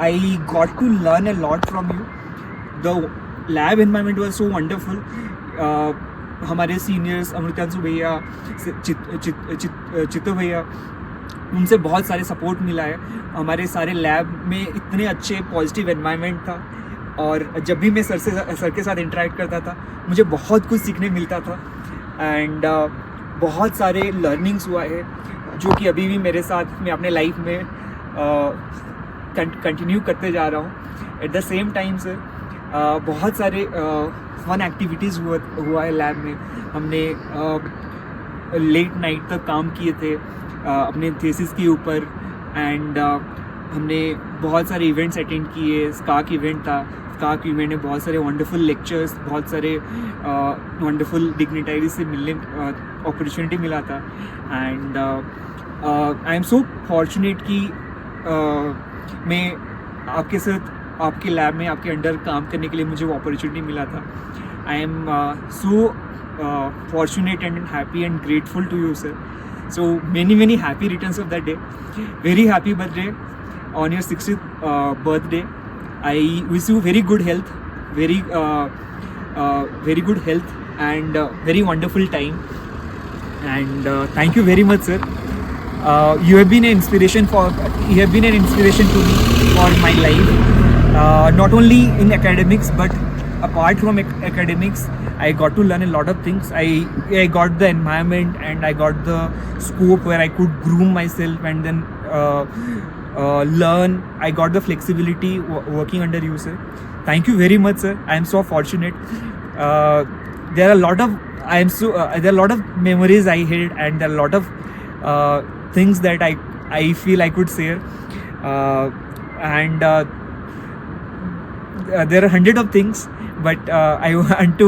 I got to learn a lot from you. The lab environment was so wonderful. हमारे सीनियर्स अमृतांशु भैया, चित्तो भैया, उनसे बहुत सारे सपोर्ट मिला है. हमारे सारे लैब में इतने अच्छे पॉजिटिव एनवायरनमेंट था, और जब भी मैं सर के साथ इंटरेक्ट करता था मुझे बहुत कुछ सीखने मिलता था. एंड बहुत सारे लर्निंग्स हुआ है जो कि अभी भी मेरे साथ मैं अपने लाइफ में कंटिन्यू करते जा रहा हूँ. At the same time sir बहुत सारे फन एक्टिविटीज़ हुआ है लैब में. हमने लेट नाइट तक काम किए थे अपने थीसिस के ऊपर एंड हमने बहुत सारे इवेंट्स अटेंड किए. स्काक इवेंट था. स्काक इवेंट में बहुत सारे वंडरफुल लेक्चर्स, बहुत सारे वंडरफुल डिग्निटरीज से मिलने अपॉर्चुनिटी मिला था. And I am so fortunate कि मैं आपके साथ आपके लैब में आपके अंडर काम करने के लिए मुझे वो अपॉर्चुनिटी मिला था. I am so fortunate and happy and grateful to you, sir. So many happy returns of that day. Very happy birthday on your 60th birthday. I wish you very good health, very good health and very wonderful time. And thank you very much, sir. You have been an inspiration to me for my life. Not only in academics but apart from academics, I got to learn a lot of things. I got the environment and I got the scope where I could groom myself and then learn. I got the flexibility working under you, sir. Thank you very much, sir. I am so fortunate. There are a lot of memories I had and there are a lot of things that I feel I could share. And there are hundred of things. But I want to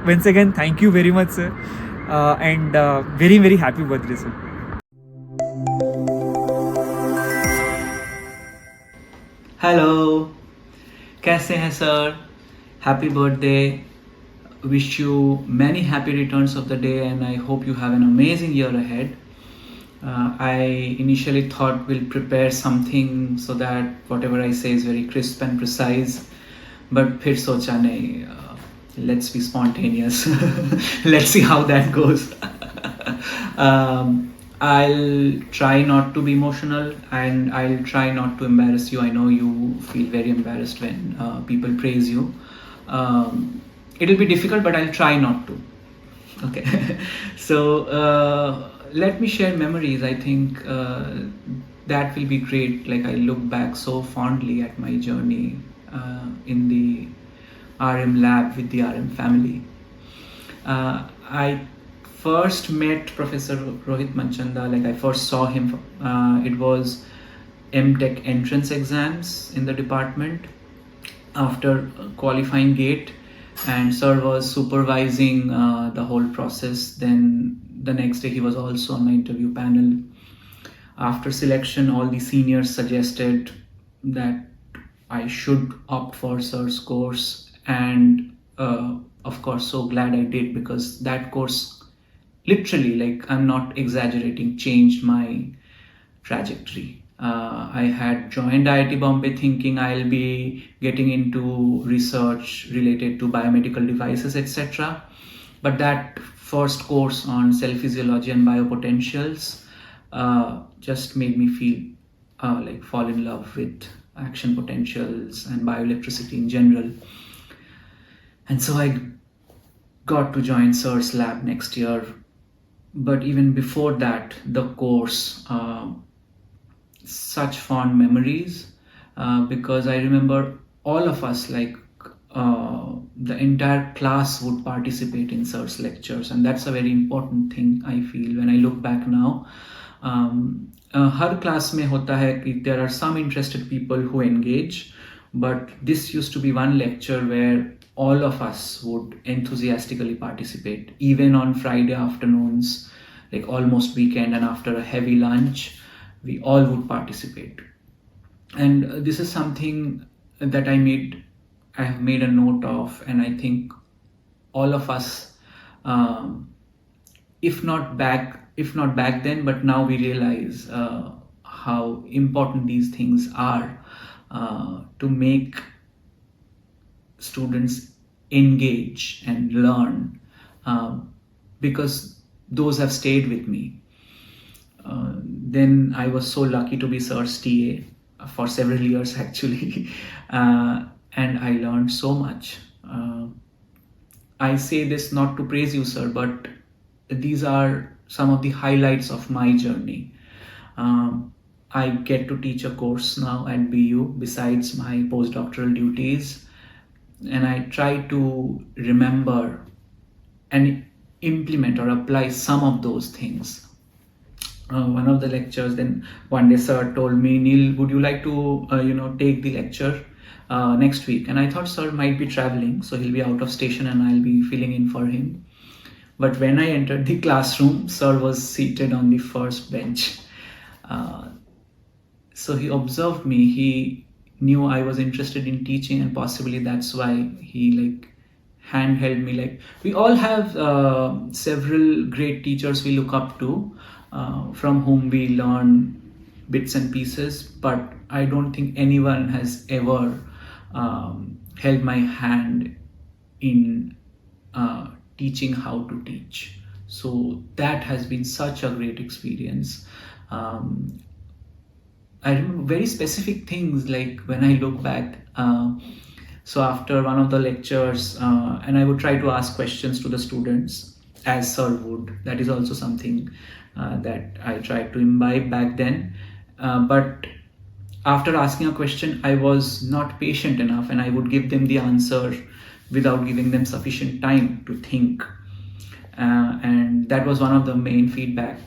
once again thank you very much, sir, and very happy birthday, sir. Hello, कैसे हैं sir? Happy birthday. Wish you many happy returns of the day and I hope you have an amazing year ahead. I initially thought we'll prepare something so that whatever I say is very crisp and precise. But फिर सोचा नहीं, let's be spontaneous. Let's see how that goes. I'll try not to be emotional and I'll try not to embarrass you. I know you feel very embarrassed when people praise you. It'll be difficult, but I'll try not to. Okay. So let me share memories. I think that will be great. Like, I look back so fondly at my journey in the RM lab with the RM family. I first met Professor Rohit Manchanda, like I first saw him, it was MTech entrance exams in the department after qualifying gate, and sir was supervising the whole process. Then the next day he was also on my interview panel. After selection, all the seniors suggested that I should opt for sir's course, and of course so glad I did, because that course literally, like, I'm not exaggerating, changed my trajectory. I had joined IIT Bombay thinking I'll be getting into research related to biomedical devices, etc. But that first course on cell physiology and biopotentials just made me feel like fall in love with action potentials and bioelectricity in general. And so I got to join sir's lab next year. But even before that, the course, such fond memories, because I remember all of us, like the entire class would participate in sir's lectures, and that's a very important thing I feel when I look back now. Her class में होता है कि there are some interested people who engage, but this used to be one lecture where all of us would enthusiastically participate, even on Friday afternoons, like almost weekend, and after a heavy lunch, we all would participate. And this is something that I have made a note of, and I think all of us, if not back then, but now we realize how important these things are to make students engage and learn, because those have stayed with me. Then I was so lucky to be sir's TA for several years actually, and I learned so much. I say this not to praise you, sir, but these are some of the highlights of my journey. I get to teach a course now at BU besides my postdoctoral duties, and I try to remember and implement or apply some of those things. One of the lectures, then one day sir told me, Neil, would you like to take the lecture next week? And I thought sir might be traveling, so he'll be out of station and I'll be filling in for him. But when I entered the classroom, sir was seated on the first bench. So he observed me. He knew I was interested in teaching, and possibly that's why he handheld me. We all have several great teachers we look up to, from whom we learn bits and pieces, but I don't think anyone has ever held my hand in teaching how to teach. So that has been such a great experience. I remember very specific things, like when I look back. So after one of the lectures, and I would try to ask questions to the students as sir would. That is also something that I tried to imbibe back then. But after asking a question, I was not patient enough, and I would give them the answer without giving them sufficient time to think. And that was one of the main feedback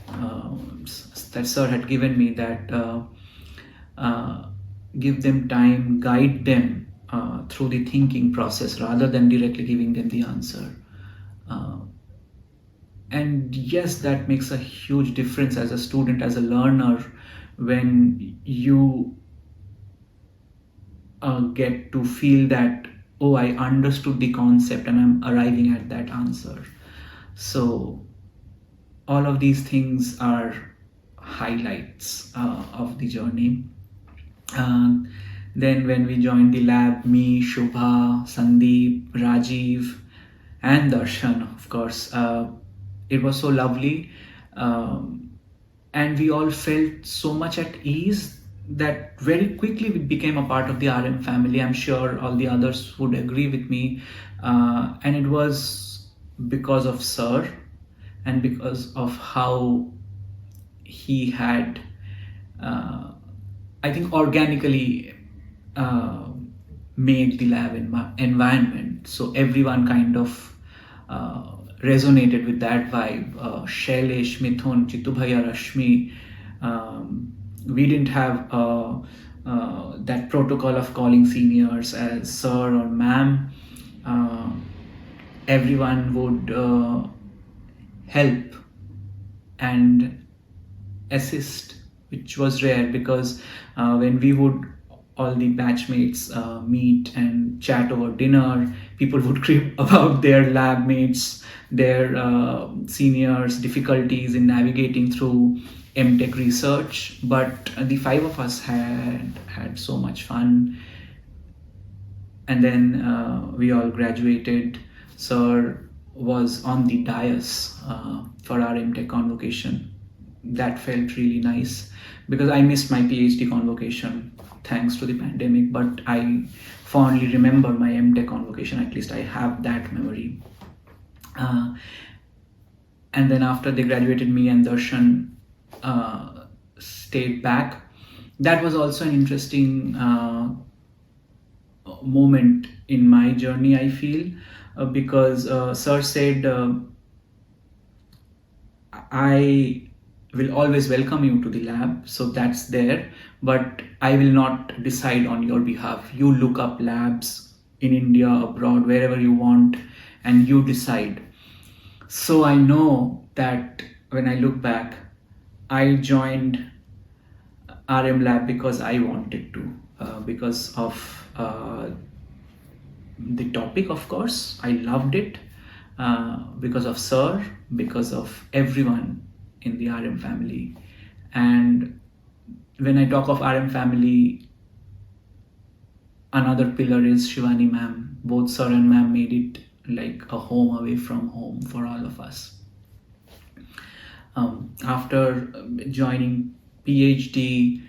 that sir had given me, that give them time, guide them through the thinking process rather than directly giving them the answer. And yes, that makes a huge difference as a student, as a learner, when you get to feel that, oh, I understood the concept and I'm arriving at that answer. So all of these things are highlights of the journey. Then when we joined the lab, me, Shubha, Sandeep, Rajiv, and Darshan, of course, it was so lovely. And we all felt so much at ease that very quickly we became a part of the RM family. I'm sure all the others would agree with me. And it was because of Sir and because of how he had, I think, organically made the lab environment. So everyone kind of resonated with that vibe. Shailesh, Mithun, Chittu Bhaiya, Rashmi. We didn't have that protocol of calling seniors as sir or ma'am. Everyone would help and assist, which was rare, because when we would all the batchmates meet and chat over dinner, people would crib about their lab mates, their seniors' difficulties in navigating through MTech research. But the five of us had so much fun. And then we all graduated. Sir was on the dais for our MTech convocation. That felt really nice, because I missed my PhD convocation thanks to the pandemic, but I fondly remember my MTech convocation. At least I have that memory. And then after they graduated, me and Darshan stayed back. That was also an interesting moment in my journey, I feel, because Sir said, I will always welcome you to the lab, so that's there, but I will not decide on your behalf. You look up labs in India, abroad, wherever you want, and you decide. So I know that when I look back, I joined RM Lab because I wanted to, because of the topic, of course. I loved it, because of Sir, because of everyone in the RM family. And when I talk of RM family, another pillar is Shivani ma'am. Both Sir and ma'am made it like a home away from home for all of us. After joining PhD,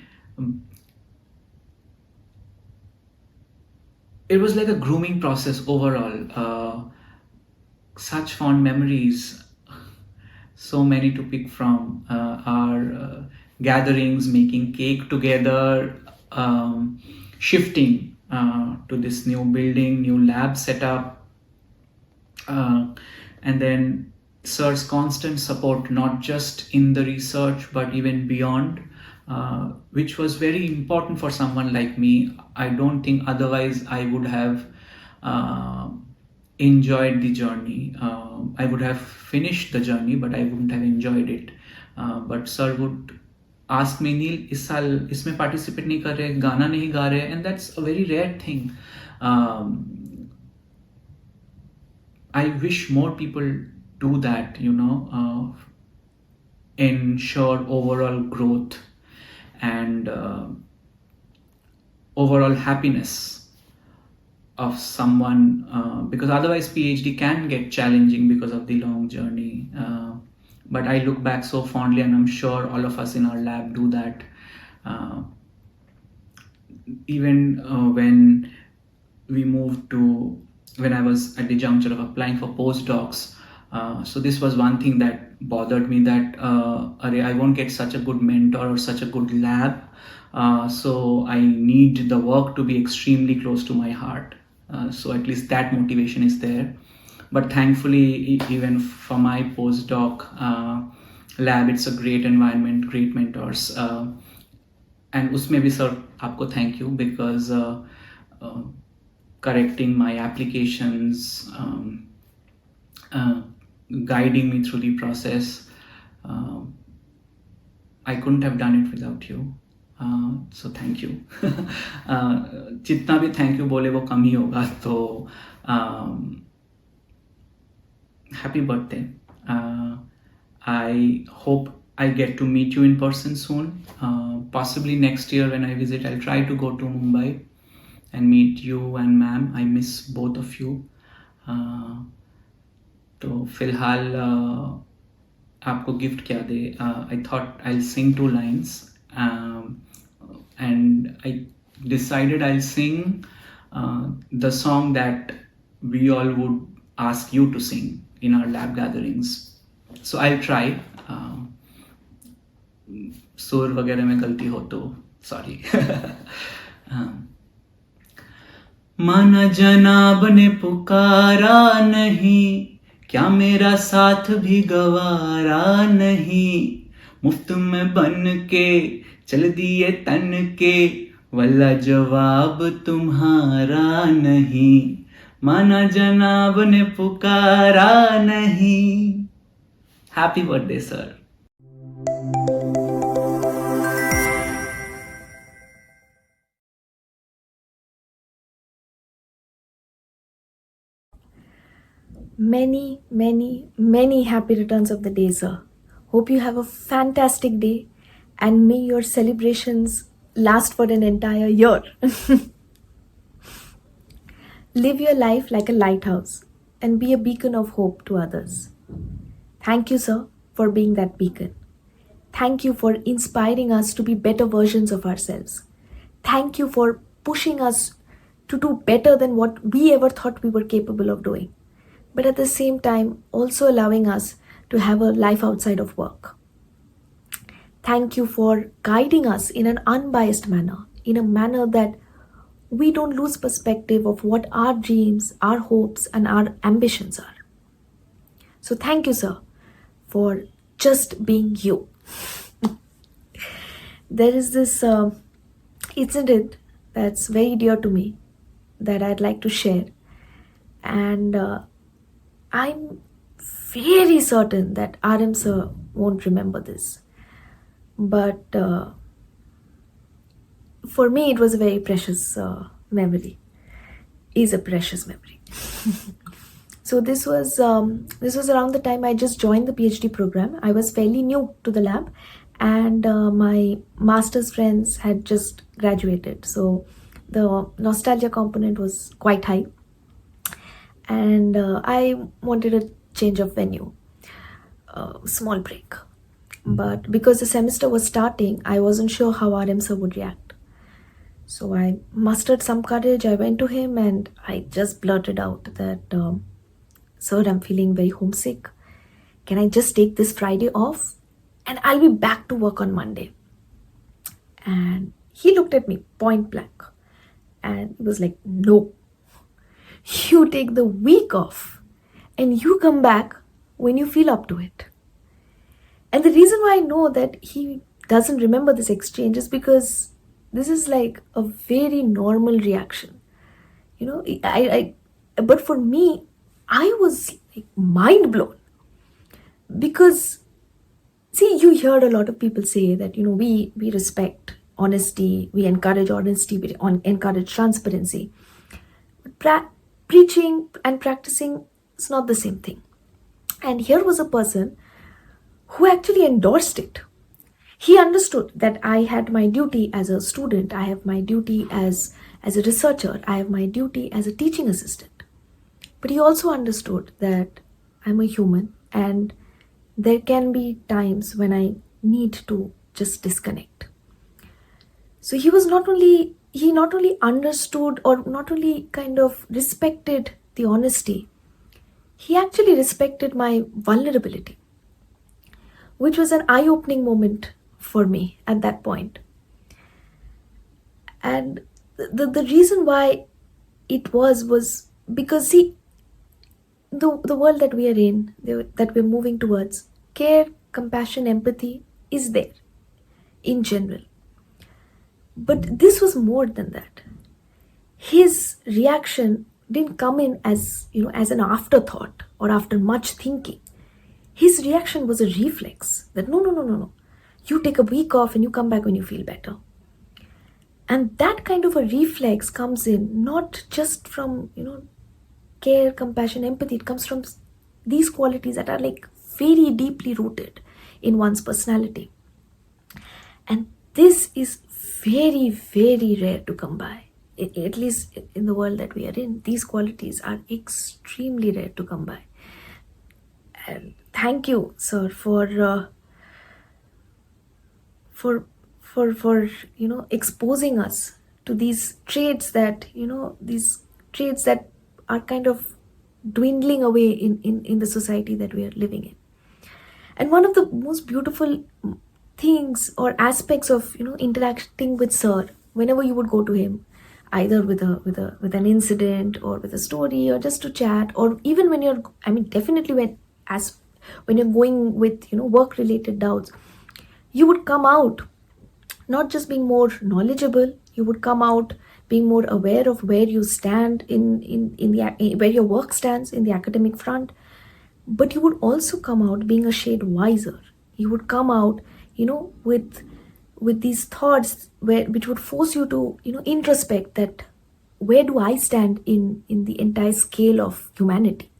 it was like a grooming process overall. such fond memories, so many to pick from. Our gatherings, making cake together, shifting to this new building, new lab setup, and then Sir's constant support, not just in the research but even beyond, which was very important for someone like me. I don't think otherwise I would have enjoyed the journey. I would have finished the journey, but I wouldn't have enjoyed it. But Sir would ask me, नील इस साल इसमें participate नहीं कर रहे, गाना नहीं गा रहे, and that's a very rare thing. I wish more people do that, ensure overall growth and overall happiness of someone, because otherwise PhD can get challenging because of the long journey. But I look back so fondly, and I'm sure all of us in our lab do that. Even when we moved to, when I was at the juncture of applying for postdocs, so this was one thing that bothered me, that I won't get such a good mentor or such a good lab, so I need the work to be extremely close to my heart. So at least that motivation is there. But thankfully, even for my postdoc lab, it's a great environment, great mentors. And usme bhi sir, aapko thank you, because correcting my applications, guiding me through the process, I couldn't have done it without you. So thank you. जितना भी thank you बोले वो कम ही होगा. तो happy birthday. I hope I get to meet you in person soon. Possibly next year when I visit, I'll try to go to Mumbai and meet you and ma'am. I miss both of you. तो फिलहाल आपको gift क्या दे? I thought I'll sing 2 lines, and I decided I'll sing the song that we all would ask you to sing in our lab gatherings. So I'll try. सुर वगैरह में गलती हो तो सॉरी. माना जनाब ने पुकारा नहीं, क्या मेरा साथ भी गवारा नहीं, मुफ्त में बन के चल दिए तन के, वल्ला जवाब तुम्हारा नहीं, माना जनाब ने पुकारा नहीं. Happy birthday, sir. Many, many, many happy returns of the day, sir. Hope you have a fantastic day and may your celebrations last for an entire year. Live your life like a lighthouse and be a beacon of hope to others. Thank you, sir, for being that beacon. Thank you for inspiring us to be better versions of ourselves. Thank you for pushing us to do better than what we ever thought we were capable of doing, but at the same time also allowing us to have a life outside of work. Thank you for guiding us in an unbiased manner, in a manner that we don't lose perspective of what our dreams, our hopes, and our ambitions are. So thank you, sir, for just being you. There is this incident that's very dear to me that I'd like to share, and I'm very certain that RM sir won't remember this, but for me it was a very precious memory, is a precious memory. So this was around the time I just joined the PhD program. I was fairly new to the lab, and my master's friends had just graduated, so the nostalgia component was quite high, and I wanted a change of venue, small break. But because the semester was starting, I wasn't sure how RM sir would react. So I mustered some courage. I went to him and I just blurted out that "Sir, I'm feeling very homesick. Can I just take this Friday off? And I'll be back to work on Monday." And he looked at me point blank and he was like, "No, you take the week off and you come back when you feel up to it." And the reason why I know that he doesn't remember this exchange is because this is like a very normal reaction. You know, but for me, I was like mind blown. Because, see, you hear a lot of people say that, we respect honesty, we encourage honesty, we encourage transparency. But preaching and practicing is not the same thing. And here was a person who actually endorsed it. He understood that I had my duty as a student, I have my duty as a researcher, I have my duty as a teaching assistant. But he also understood that I'm a human and there can be times when I need to just disconnect. So he not only understood or not only kind of respected the honesty, he actually respected my vulnerability, which was an eye-opening moment for me at that point. And the reason why it was because, see, the world that we are in, that we're moving towards, care, compassion, empathy is there in general. But this was more than that. His reaction didn't come in as an afterthought or after much thinking. His reaction was a reflex that no. You take a week off and you come back when you feel better. And that kind of a reflex comes in not just from, care, compassion, empathy. It comes from these qualities that are like very deeply rooted in one's personality. And this is very, very rare to come by. At least in the world that we are in, these qualities are extremely rare to come by. And thank you, sir, for exposing us to these traits that are kind of dwindling away in the society that we are living in. And one of the most beautiful things or aspects of interacting with sir, whenever you would go to him, either with an incident or with a story or just to chat, or even when you're definitely when you're going with work related doubts, you would come out not just being more knowledgeable, you would come out being more aware of where you stand where your work stands in the academic front, but you would also come out being a shade wiser. You would come out with these thoughts which would force you to introspect that where do I stand in the entire scale of humanity.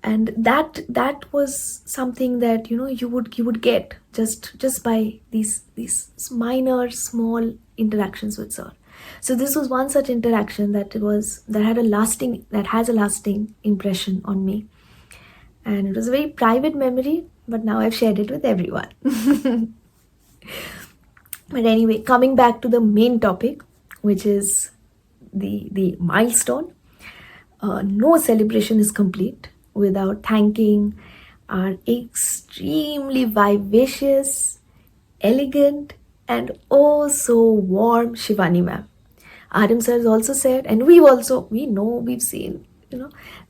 And that was something that you would get just by these minor small interactions with sir. So this was one such interaction that has a lasting impression on me, and it was a very private memory, but now I've shared it with everyone. But anyway, coming back to the main topic, which is the milestone. No celebration is complete without thanking our extremely vivacious, elegant, and oh so warm Shivani ma'am. RM sir has also said, and we've seen,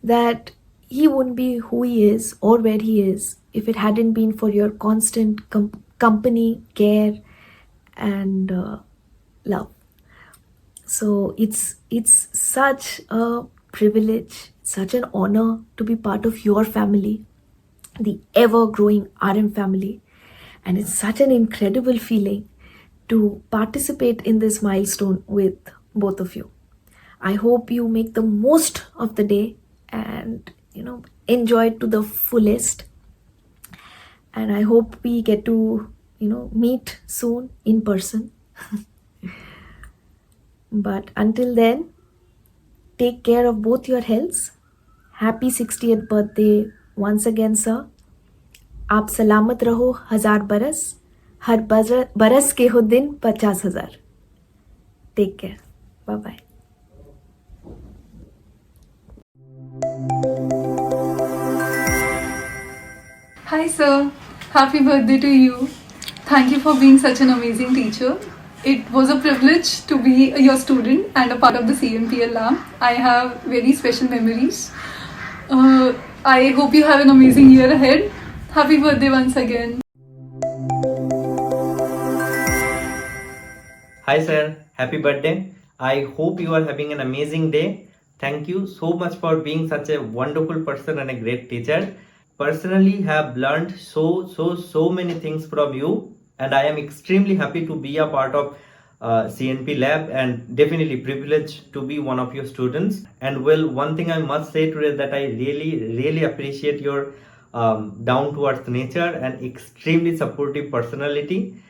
that he wouldn't be who he is or where he is if it hadn't been for your constant company, care, and love. So it's such a privilege, such an honor to be part of your family, the ever-growing RM family, and it's such an incredible feeling to participate in this milestone with both of you. I hope you make the most of the day and enjoy it to the fullest. And I hope we get to meet soon in person. But until then, take care of both your healths. Happy 60th birthday once again, sir. आप सलामत रहो 1000 बरस, हर बरस के हो दिन 50,000. Take care. Bye bye. Hi, sir. Happy birthday to you. Thank you for being such an amazing teacher. It was a privilege to be your student and a part of the CMPL lab. I have very special memories. I hope you have an amazing year ahead. Happy birthday once again. Hi sir, happy birthday. I hope you are having an amazing day. Thank you so much for being such a wonderful person and a great teacher. Personally have learned so many things from you, and I am extremely happy to be a part of CNP lab and definitely privileged to be one of your students. And well, one thing I must say today that I really appreciate your down to earth nature and extremely supportive personality.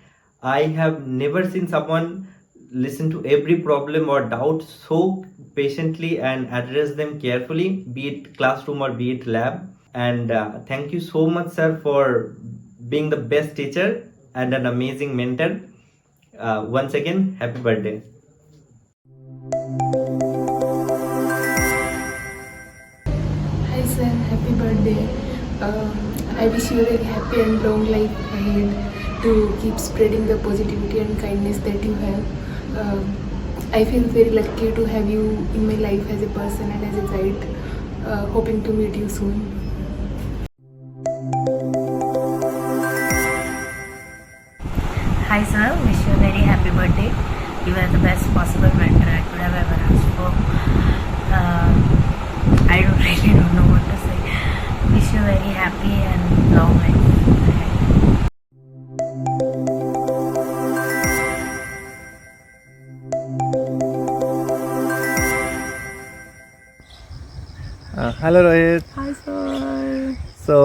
I have never seen someone listen to every problem or doubt so patiently and address them carefully, be it classroom or be it lab. And thank you so much, sir, for being the best teacher and an amazing mentor. Once again, happy birthday. Hi sir, happy birthday. I wish you a very happy and long life ahead to keep spreading the positivity and kindness that you have. I feel very lucky to have you in my life as a person and as a guide. Hoping to meet you soon. Hi sir, wish you a very happy birthday. You are the best possible mentor I could have ever asked for. I really don't know what to say. Wish you a very happy and long life. Hello Rohit. Hi sir. So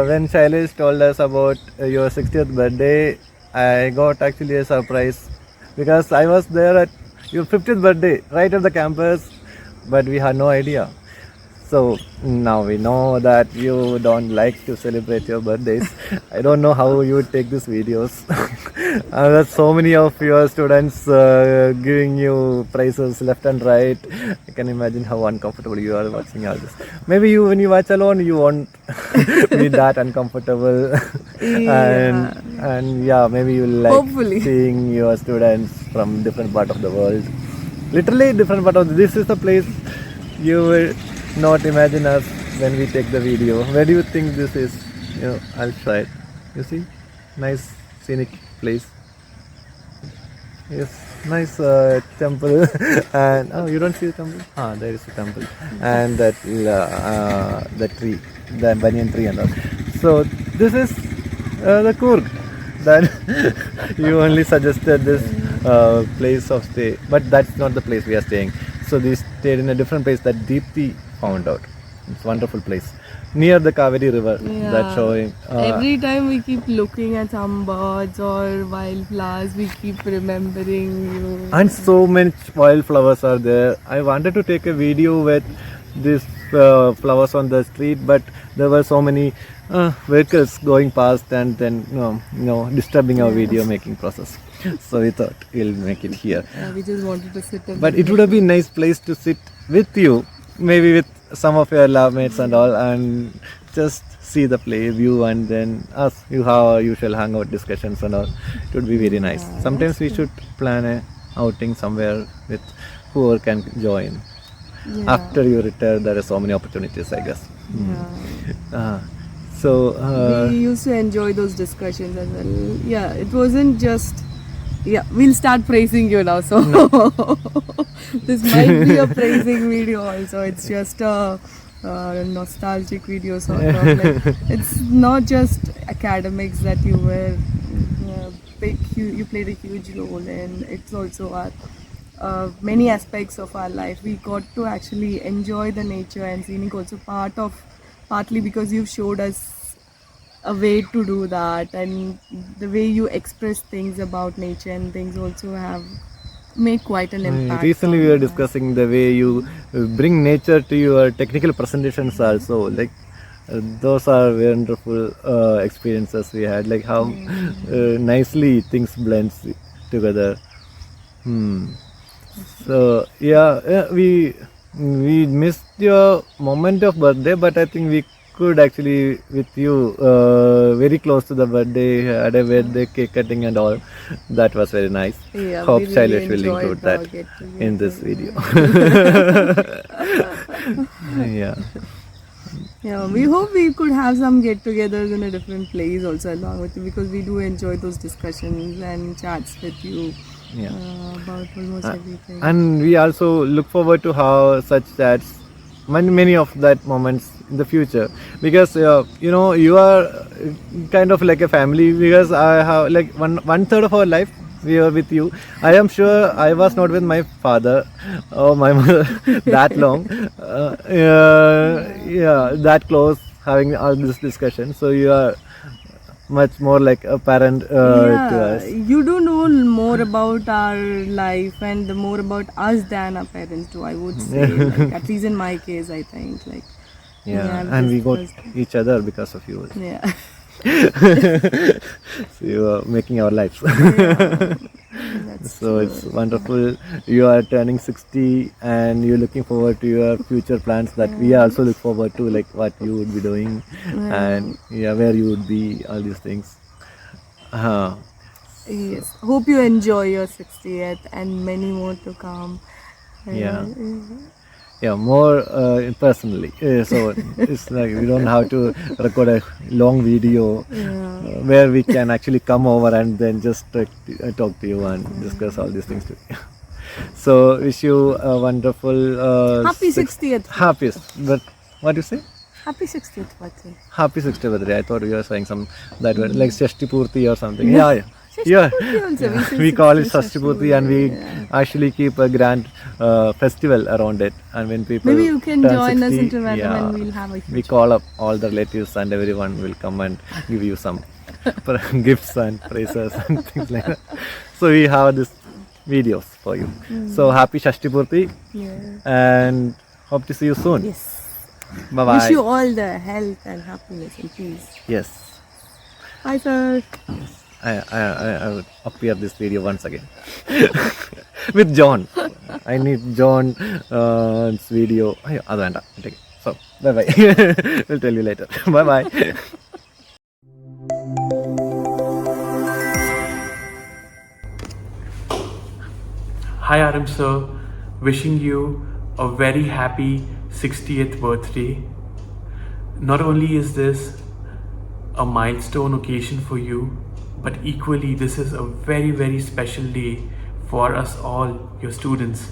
when Shailesh told us about your 60th birthday, I got actually a surprise because I was there at your 50th birthday right at the campus, but we had no idea. So now we know that you don't like to celebrate your birthdays. I don't know how you would take these videos. There's so many of your students giving you prizes left and right. I can imagine how uncomfortable you are watching all this. Maybe you, when you watch alone, you won't be that uncomfortable. And yeah, maybe you like Hopefully. seeing your students from different part of the world. Literally different part of this is the place you will not imagine us when we take the video. Where do you think this is? I'll try it. You see, nice scenic place. Yes, nice temple. And oh, you don't see the temple? Ah, there is a temple, and that tree, the banyan tree, and all. So this is the Coorg that you only suggested this place of stay, but that's not the place we are staying. So we stayed in a different place that Deepthi found out. It's a wonderful place near the Kaveri river. Yeah. That's showing. Every time we keep looking at some birds or wildflowers, we keep remembering you. And so many wildflowers are there. I wanted to take a video with these flowers on the street, but there were so many vehicles going past and then disturbing our video making process. So we thought we'll make it here. We just wanted to sit. But it would have been a nice place to sit with you, maybe with some of your lab mates and all, and just see the play view, and then us you have our usual hangout discussions and all. It would be very nice. Sometimes we should plan a outing somewhere with whoever can join. Yeah. After you retire, there are so many opportunities, I guess. We used to enjoy those discussions as well. Yeah, it wasn't just. Yeah, we'll start praising you now. So this might be a praising video also. It's just a nostalgic video sort of. Like, it's not just academics that you were you played a huge role in. It's also our many aspects of our life. We got to actually enjoy the nature, and scenic also partly because you've showed us a way to do that, and the way you express things about nature and things also have made quite an impact. Recently we were discussing the way you bring nature to your technical presentations also, like those are wonderful experiences we had, like how nicely things blends together. So yeah, we missed your moment of birthday, but I think we could actually with you very close to the birthday, had a birthday cake cutting and all. That was very nice. Yeah, Hope we really Shailesh will enjoyed include our that get-together. in this video. Yeah. Yeah, we hope we could have some get-togethers in a different place also along with you, because we do enjoy those discussions and chats with you about almost everything. And we also look forward to how such chats, many of that moments in the future, because you know, you are kind of like a family, because I have like one third of our life we are with you. I am sure I was not with my father or my mother that long, that close, having all this discussion. So you are much more like a parent to us. You do know more about our life and more about us than our parents do, I would say. Like, at least in my case, I think. Like, And we got each other because of you. Yeah. So you are making our lives. So it's wonderful. You are turning 60 and you're looking forward to your future plans that we also look forward to, like what you would be doing and where you would be, all these things. Yes. Hope you enjoy your 60th and many more to come. More personally. So it's like we don't have to record a long video where we can actually come over and then just talk to you and discuss all these things to you. So wish you a wonderful happy 60th. Happiest. But what do you say? Happy 60th birthday. Happy 60th birthday. I thought you were saying some that word like Shashti Purti or something. No. We call it Shashti Purti, and we actually keep a grand festival around it. And when people maybe you can turn join 60, us in Trivandrum and we'll have a huge we call up all the relatives and everyone will come and give you some gifts and praises and things like that. So we have these videos for you. So happy Shashti Purti and hope to see you soon. Yes. Bye bye. Wish you all the health and happiness and peace. Yes. Hi sir. Yes. I would appear this video once again with John. I need John's video. So bye bye. We'll tell you later. Bye bye. Hi Aram sir, wishing you a very happy 60th birthday. Not only is this a milestone occasion for you, but equally this is a very, very special day for us all, your students.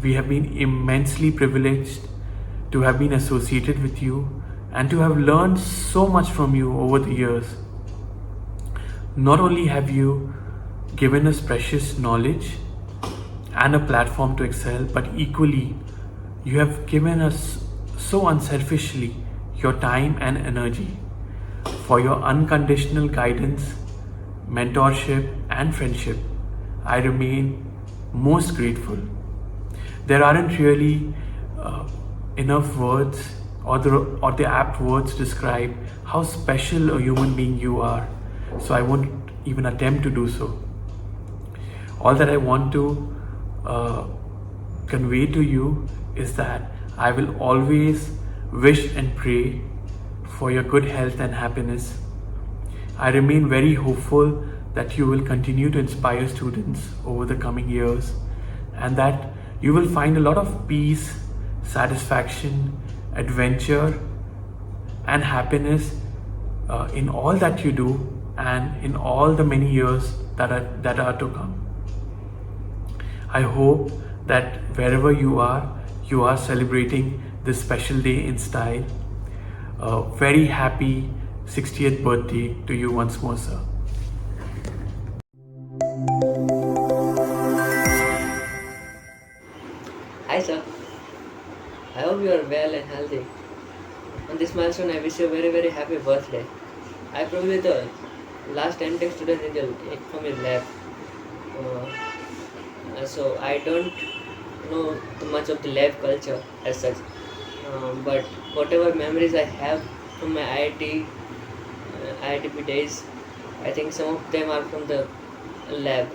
We have been immensely privileged to have been associated with you and to have learned so much from you over the years. Not only have you given us precious knowledge and a platform to excel, but equally you have given us so unselfishly your time and energy. For your unconditional guidance, mentorship and friendship, I remain most grateful. There aren't really enough words or the apt words to describe how special a human being you are, so I won't even attempt to do so. All that I want to convey to you is that I will always wish and pray for your good health and happiness. I remain very hopeful that you will continue to inspire students over the coming years and that you will find a lot of peace, satisfaction, adventure and happiness in all that you do and in all the many years that are to come. I hope that wherever you are celebrating this special day in style. Very happy 60th birthday to you once more, sir. Hi sir, I hope you are well and healthy. On this milestone, I wish you a very, very happy birthday. I am probably the last MTech student from your lab. So I don't know too much of the lab culture as such. But whatever memories I have from my IITP days, I think some of them are from the lab,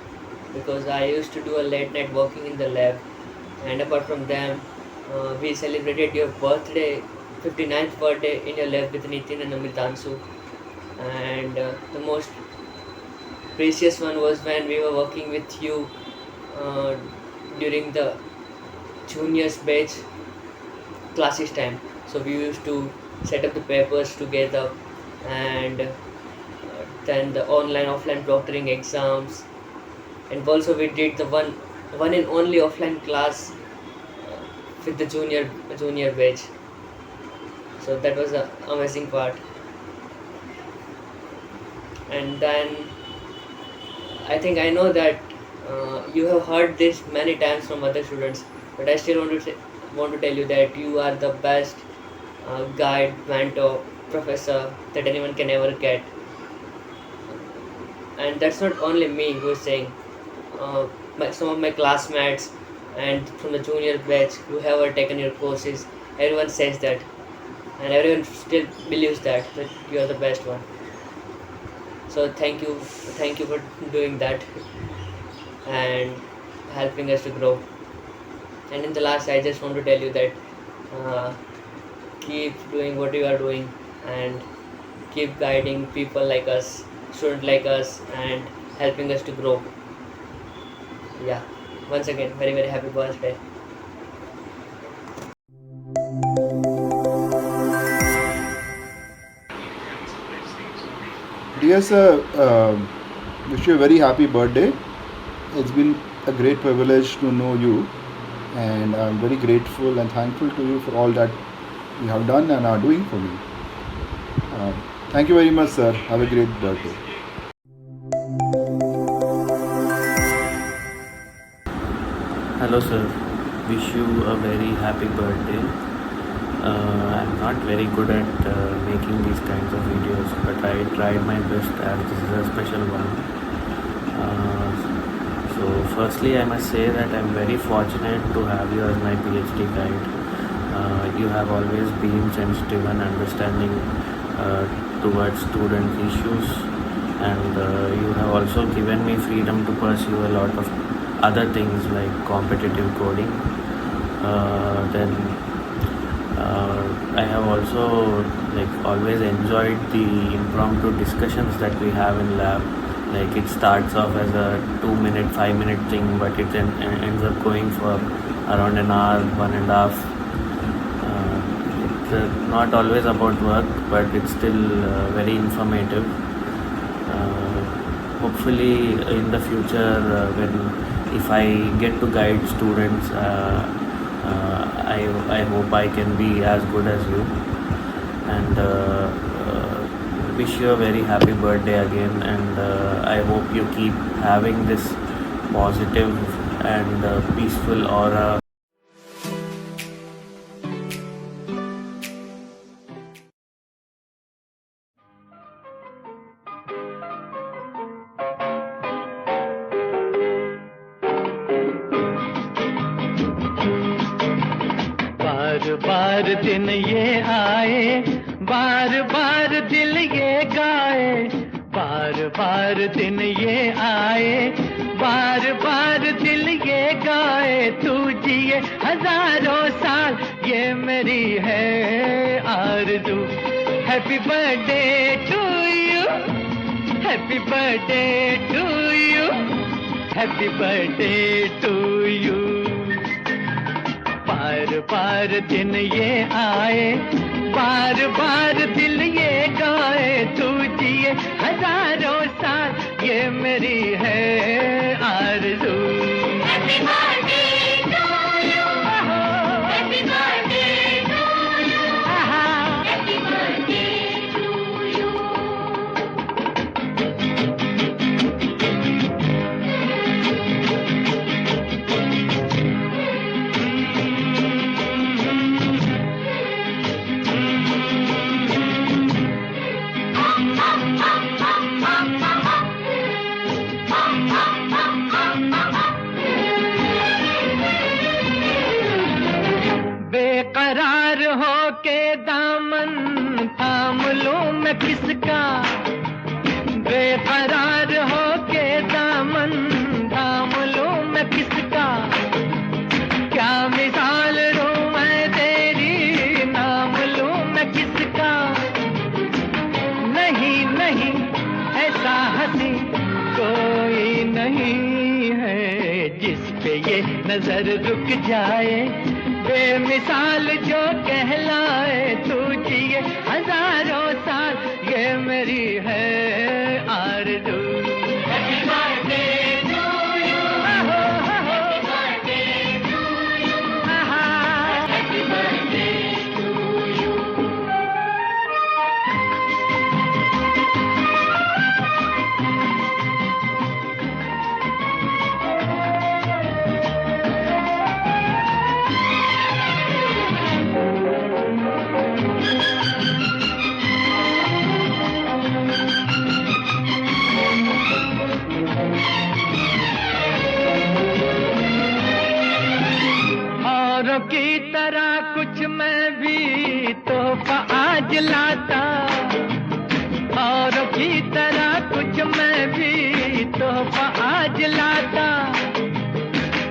because I used to do a late night working in the lab, and apart from them, we celebrated your birthday 59th birthday in your lab with Nitin and Amritansu. And the most precious one was when we were working with you during the juniors batch classes time. So we used to set up the papers together, and then the online offline proctoring exams, and also we did the one and only offline class with the junior batch. So that was the amazing part. And then I think I know that you have heard this many times from other students, but I still want to tell you that you are the best guide, mentor, professor that anyone can ever get. And that's not only me who is saying. Some of my classmates and from the junior batch who have taken your courses, everyone says that, and everyone still believes that you are the best one. So thank you for doing that and helping us to grow. And in the last, I just want to tell you that keep doing what you are doing and keep guiding people like us, students like us, and helping us to grow. Yeah, once again, very, very happy birthday. Dear sir, wish you a very happy birthday. It's been a great privilege to know you, and I'm very grateful and thankful to you for all that you have done and are doing for me. Thank you very much, sir. Have a great birthday. Hello sir, wish you a very happy birthday. I'm not very good at making these kinds of videos, but I tried my best as this is a special one. So firstly I must say that I'm very fortunate to have you as my PhD guide. You have always been sensitive and understanding towards student issues, and you have also given me freedom to pursue a lot of other things like competitive coding. Then I have also always enjoyed the impromptu discussions that we have in lab. Like it starts off as a 2-minute, 5-minute thing, but it then ends up going for around an hour, 1.5. It's not always about work, but it's still very informative. Hopefully in the future, if I get to guide students, I hope I can be as good as you. And wish you a very happy birthday again, and I hope you keep having this positive and peaceful aura. बार दिन ये आए, बार बार दिल ये गाए, बार बार दिन ये आए, बार बार दिल ये गाए, तू जिए हजारों साल, ये मेरी है आरज़ू. Happy birthday to you, happy birthday to you, happy birthday to you. बार बार दिन ये आए, बार बार दिल ये गाए, तू जिए हजारों साल, ये मेरी है आरज़ू. Happy birthday to you, happy birthday to you, happy birthday to you. बेकरार हो के दामन थाम लूं मैं किसका, बेकरार हो के दामन थाम लूं मैं किसका, क्या मिसाल दूं मैं तेरी, नाम लूं जिस पे ये नजर रुक जाए, बेमिसाल जो कहलाए, तू जिए हजारों साल, ये मेरी है आरज़ू। Happy birthday to you, happy birthday to you, happy birthday to you. औरों की तरह कुछ मैं भी तोहफा आज लाता, औरों की तरह कुछ मैं भी तोहफा आज लाता।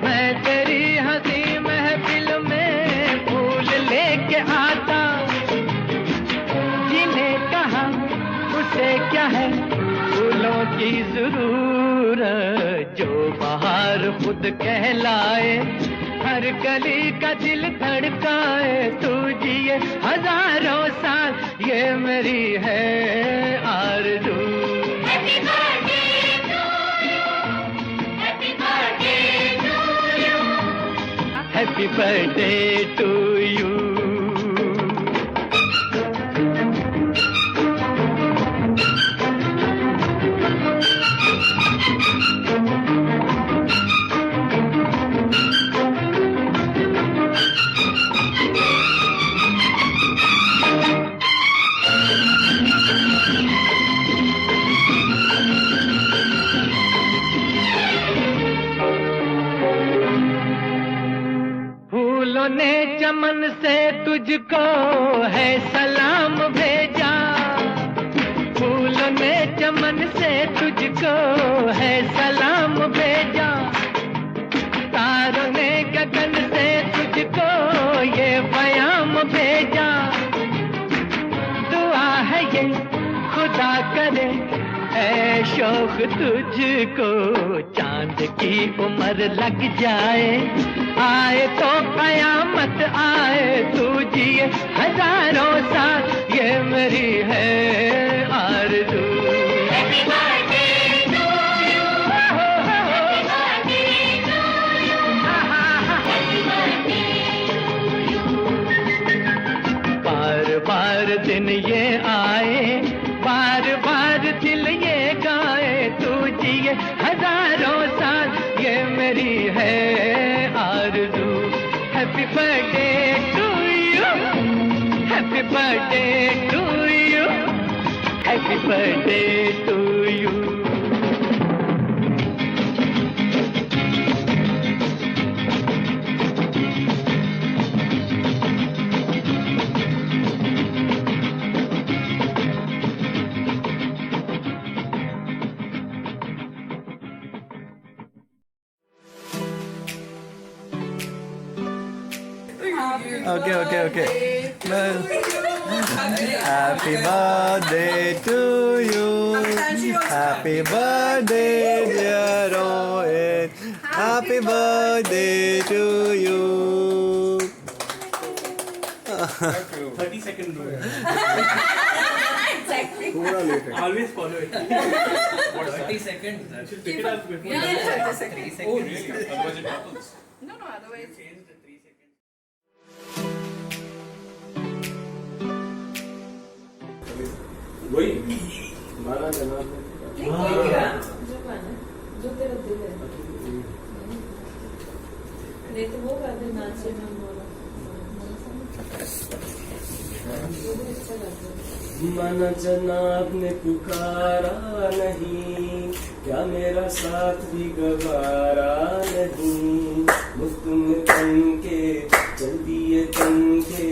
मैं तेरी हंसी महफिल में फूल लेके आता, जिन्हें कहा उसे क्या है फूलों की जरूरत, जो बाहर खुद कहलाए, हर गली का दिल धड़काए, तू जिए हजारों साल, ये मेरी है आरज़ू। Happy birthday to you, happy birthday to you, happy birthday to you. फूलों ने चमन से तुझको है सलाम भेजा, फूलों ने चमन से तुझको है सलाम भेजा, तारों ने गगन से तुझको ये बयाम भेजा। दुआ है ये खुदा करे ऐ शौक तुझको, चांद की उम्र लग जाए, आए तो कयामत आए, तू जिए हजारों साल, ये मेरी है आरज़ू। Happy birthday to you, happy birthday to you, happy birthday to you। बार बार दिन ये आए, बार बार दिल ये गाए, तू जिए हजारों साल, ये मेरी है आरज़ू। Happy birthday to you, happy birthday to you, happy birthday to you. Okay. Well, happy birthday to you. Happy birthday, dear Rohit. Happy birthday to you. 30-second rule. Exactly. Always follow it. 30 seconds. Pick it up before 30 seconds. 3 seconds. Otherwise it happens. No, otherwise change the 3 seconds. वही माना जनाब जो तेरा दिल है नहीं तो वो कर दे नाचे में बोला माना जनाब ने पुकारा नहीं, क्या मेरा साथ भी गवारा नहीं, मुफ्त में तन के चल दिए तन के,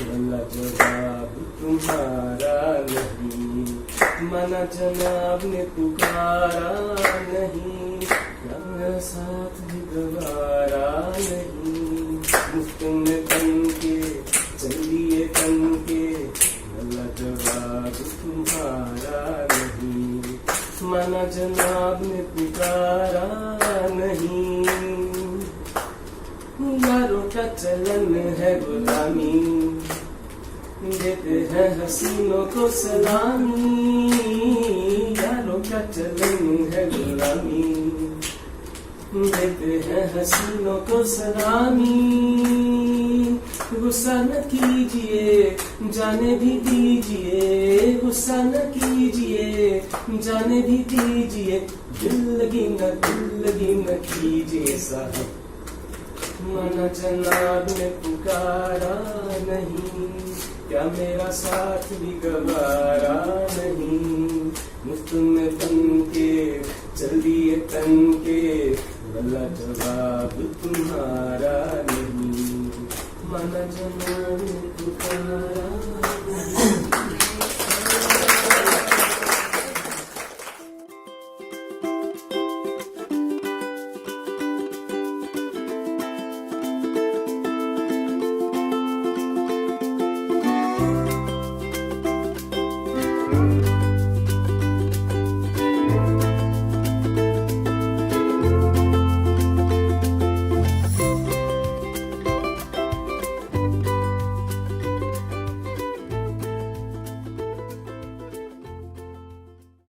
वाला जवाब तुम्हारा नहीं। माना जनाब ने पुकारा नहीं, क्या मेरा साथ भी गवारा नहीं, मुफ्त में तन के चल दिए तन के, वाला जवाब तुम्हारा नहीं। माना जनाब ने पुकारा नहीं। यारों का चलन है गुलामी, देते हैं हसीनों को सलामी, यारों का चलन है गुलामी, देते हैं हसीनों को सलामी। गुस्सा न कीजिए जाने भी दीजिए, गुस्सा न कीजिए जाने भी दीजिए, दिल लगी न कीजिए साहब, माना जनाब ने पुकारा नहीं, क्या मेरा साथ भी गवारा नहीं, मुफ्त में बन के चल दिए तन के, भला जवाब तुम्हारा नहीं, माना जनाब ने पुकारा नहीं।